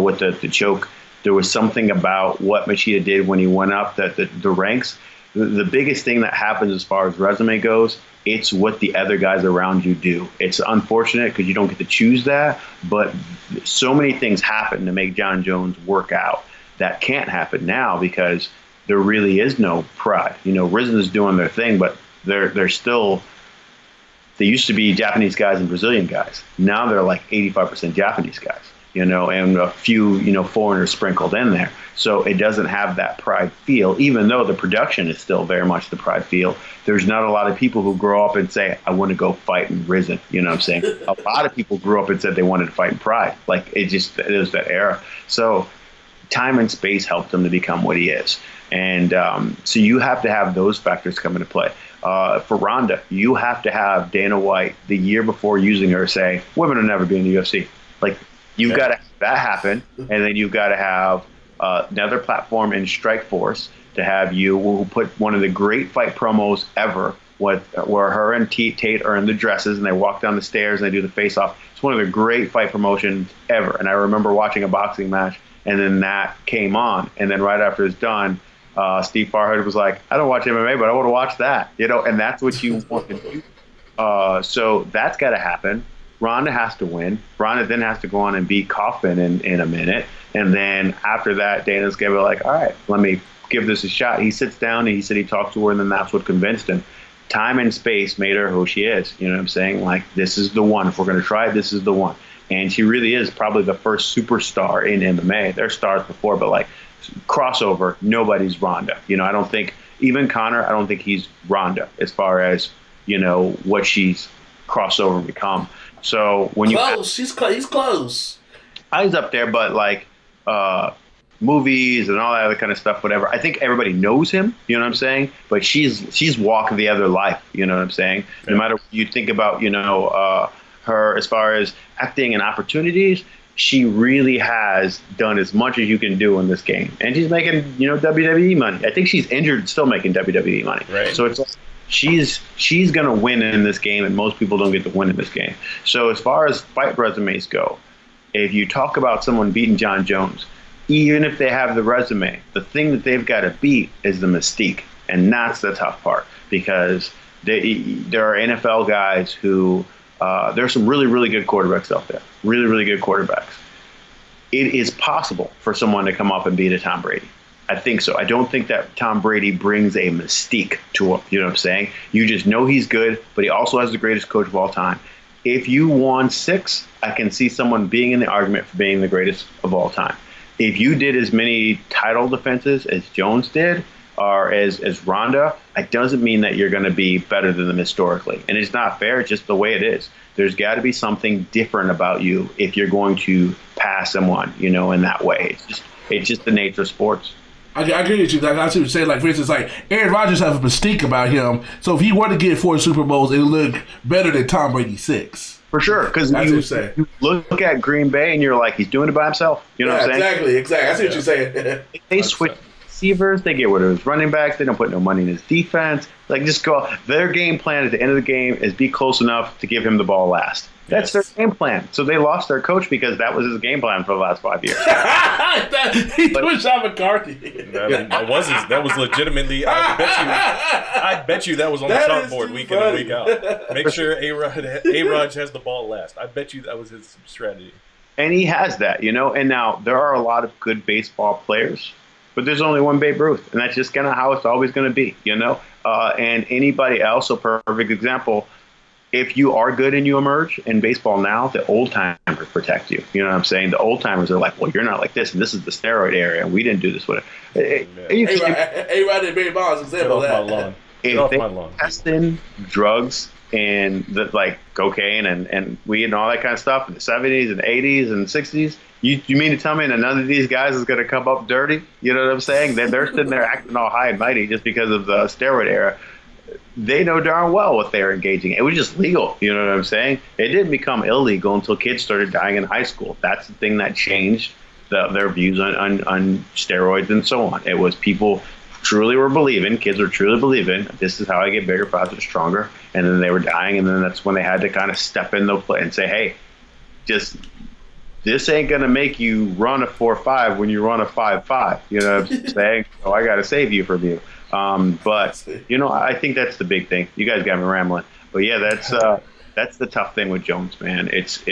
with the choke, there was something about what Machida did when he went up the ranks. The biggest thing that happens as far as resume goes, it's what the other guys around you do. It's unfortunate because you don't get to choose that, but so many things happen to make John Jones work out that can't happen now because there really is no Pride. Rizin is doing their thing, but they're still. They used to be Japanese guys and Brazilian guys. Now they're like 85% Japanese guys, and a few, foreigners sprinkled in there. So it doesn't have that Pride feel, even though the production is still very much the Pride feel. There's not a lot of people who grow up and say, I want to go fight in Rizin. You know what I'm saying? A lot of people grew up and said they wanted to fight in Pride. It is that era. So time and space helped him to become what he is. And so you have to have those factors come into play. For Ronda, you have to have Dana White the year before using her say, women will never be in the UFC. You've got to have that happen, and then you've got to have another platform in Strikeforce to have you who put one of the great fight promos ever where her and Tate are in the dresses and they walk down the stairs and they do the face-off. It's one of the great fight promotions ever. And I remember watching a boxing match And then that came on. And then right after it's done, Steve Farhood was like, I don't watch MMA, but I want to watch that, and that's what you want to do. So that's got to happen. Ronda has to win. Ronda then has to go on and beat Kaufman in a minute. And then after that, Dana's going to be like, all right, let me give this a shot. He sits down and he said he talked to her, and then that's what convinced him. Time and space made her who she is. You know what I'm saying? Like, this is the one. If we're going to try it, this is the one. And she really is probably the first superstar in MMA. There are stars before, but like crossover, nobody's Ronda. I don't think, even Conor, I don't think he's Ronda as far as, what she's crossover become. So when he's close. He's up there, but like movies and all that other kind of stuff, whatever. I think everybody knows him, you know what I'm saying? But she's walking the other life, you know what I'm saying? Yeah. No matter what you think about, her as far as acting and opportunities, she really has done as much as you can do in this game. And she's making, WWE money. I think she's injured, still making WWE money. Right. So it's like she's going to win in this game, and most people don't get to win in this game. So as far as fight resumes go, if you talk about someone beating John Jones, even if they have the resume, the thing that they've got to beat is the mystique. And that's the tough part, because there are NFL guys who there's some really, really good quarterbacks out there. Really, really good quarterbacks. It is possible for someone to come up and beat a Tom Brady. I think so. I don't think that Tom Brady brings a mystique to him. You know what I'm saying? You just know he's good, but he also has the greatest coach of all time. If you won 6, I can see someone being in the argument for being the greatest of all time. If you did as many title defenses as Jones did, or as Ronda, it doesn't mean that you're going to be better than them historically. And it's not fair. It's just the way it is. There's got to be something different about you if you're going to pass someone, in that way. It's just the nature of sports. I agree with you. Like, I see what you're saying. Like, for instance, like Aaron Rodgers has a mystique about him. So if he were to get 4 Super Bowls, it would look better than Tom Brady 6. For sure, because you look at Green Bay and you're like, he's doing it by himself. You know what I'm saying? Exactly. I see what you're saying. They switch receivers. They get rid of his running backs. They don't put no money in his defense. Like, just go. Their game plan at the end of the game is be close enough to give him the ball last. That's their game plan. So they lost their coach because that was his game plan for the last 5 years. He was Sean McCarthy. That was legitimately. I bet you that was on the chalkboard week in and week out. Make sure A-Rod has the ball last. I bet you that was his strategy. And he has that, And now there are a lot of good baseball players, but there's only one Babe Ruth, and that's just kind of how it's always going to be, And anybody else, a perfect example. If you are good and you emerge in baseball now, the old timers protect you. You know what I'm saying? The old timers are like, well, you're not like this, and this is the steroid area, and we didn't do this with it. A-Rod and Barry Bonds example of that. If they testing drugs and like cocaine and weed and all that kind of stuff in the 70s and 80s and 60s, you mean to tell me that none of these guys is going to come up dirty? You know what I'm saying? They're sitting there acting all high and mighty just because of the steroid era. They know darn well what they're engaging in. It was just legal. You know what I'm saying? It didn't become illegal until kids started dying in high school. That's the thing that changed their views on steroids and so on. It was people truly were believing, kids were truly believing, this is how I get bigger, faster, stronger. And then they were dying. And then that's when they had to kind of step in the play and say, hey, this ain't going to make you run a 4.5 when you run a 5.5. You know what I'm saying? So I got to save you from you. But I think that's the big thing. You guys got me rambling, but yeah, that's the tough thing with Jones, man. It's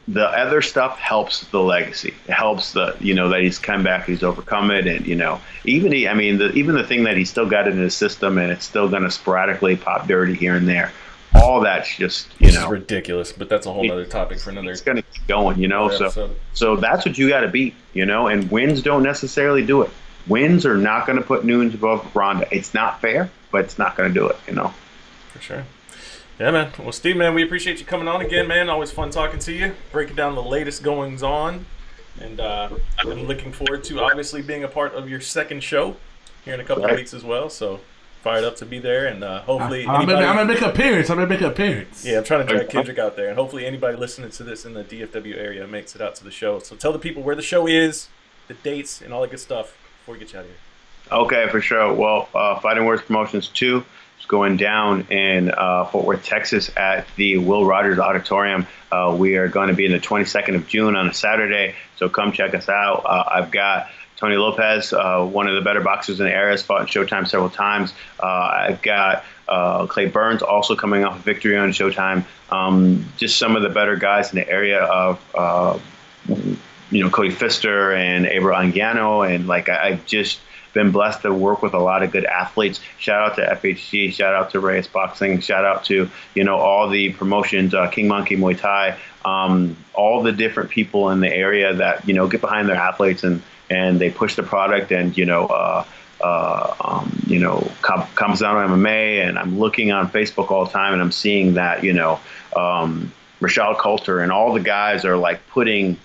the other stuff helps the legacy. It helps that he's come back, he's overcome it, and even the thing that he's still got it in his system, and it's still going to sporadically pop dirty here and there. All that's just It's ridiculous, but that's a whole other topic for another. It's going to keep going, So that's what you got to beat, and wins don't necessarily do it. Wins are not going to put Nunes above Ronda. It's not fair, but it's not going to do it, For sure. Yeah, man. Well, Steve, man, we appreciate you coming on again, man. Always fun talking to you, breaking down the latest goings on. And I'm looking forward to obviously being a part of your second show here in a couple of weeks as well. So fired up to be there, and hopefully I'm gonna make an appearance. Yeah, I'm trying to drag Kendrick out there, and hopefully anybody listening to this in the DFW area makes it out to the show. So tell the people where the show is, the dates, and all that good stuff before we get you out of here. Okay, for sure. Well, Fighting Words Promotions 2 It's going down in Fort Worth, Texas at the Will Rogers Auditorium. We are going to be in the 22nd of June on a Saturday, so come check us out. I've got Tony Lopez, one of the better boxers in the area, has fought in Showtime several times. I've got Clay Burns also coming off a victory on Showtime. Just some of the better guys in the area of, Cody Pfister and Abra Anguiano. And I've just been blessed to work with a lot of good athletes. Shout out to FHG, shout out to Reyes Boxing, shout out to, all the promotions, King Monkey Muay Thai, all the different people in the area that, get behind their athletes and they push the product and, Campuzano MMA, and I'm looking on Facebook all the time and I'm seeing that, Rashad Coulter and all the guys are putting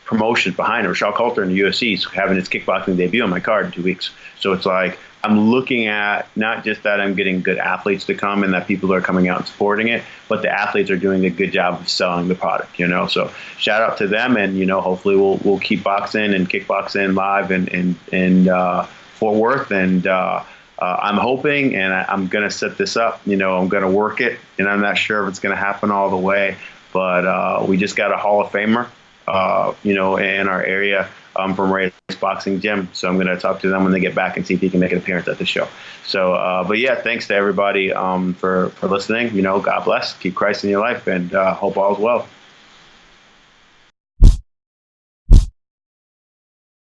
promotions behind it. Rashad Coulter in the UFC is having his kickboxing debut on my card in 2 weeks. So it's I'm looking at not just that I'm getting good athletes to come and that people are coming out and supporting it, but the athletes are doing a good job of selling the product, So shout out to them, and hopefully we'll keep boxing and kickboxing live in Fort Worth, and I'm hoping, and I'm going to set this up. I'm going to work it, and I'm not sure if it's going to happen all the way, but we just got a Hall of Famer, in our area. From Ray's Boxing Gym, so I'm going to talk to them when they get back and see if he can make an appearance at the show. So, but yeah, thanks to everybody for listening. God bless, keep Christ in your life, and hope all is well.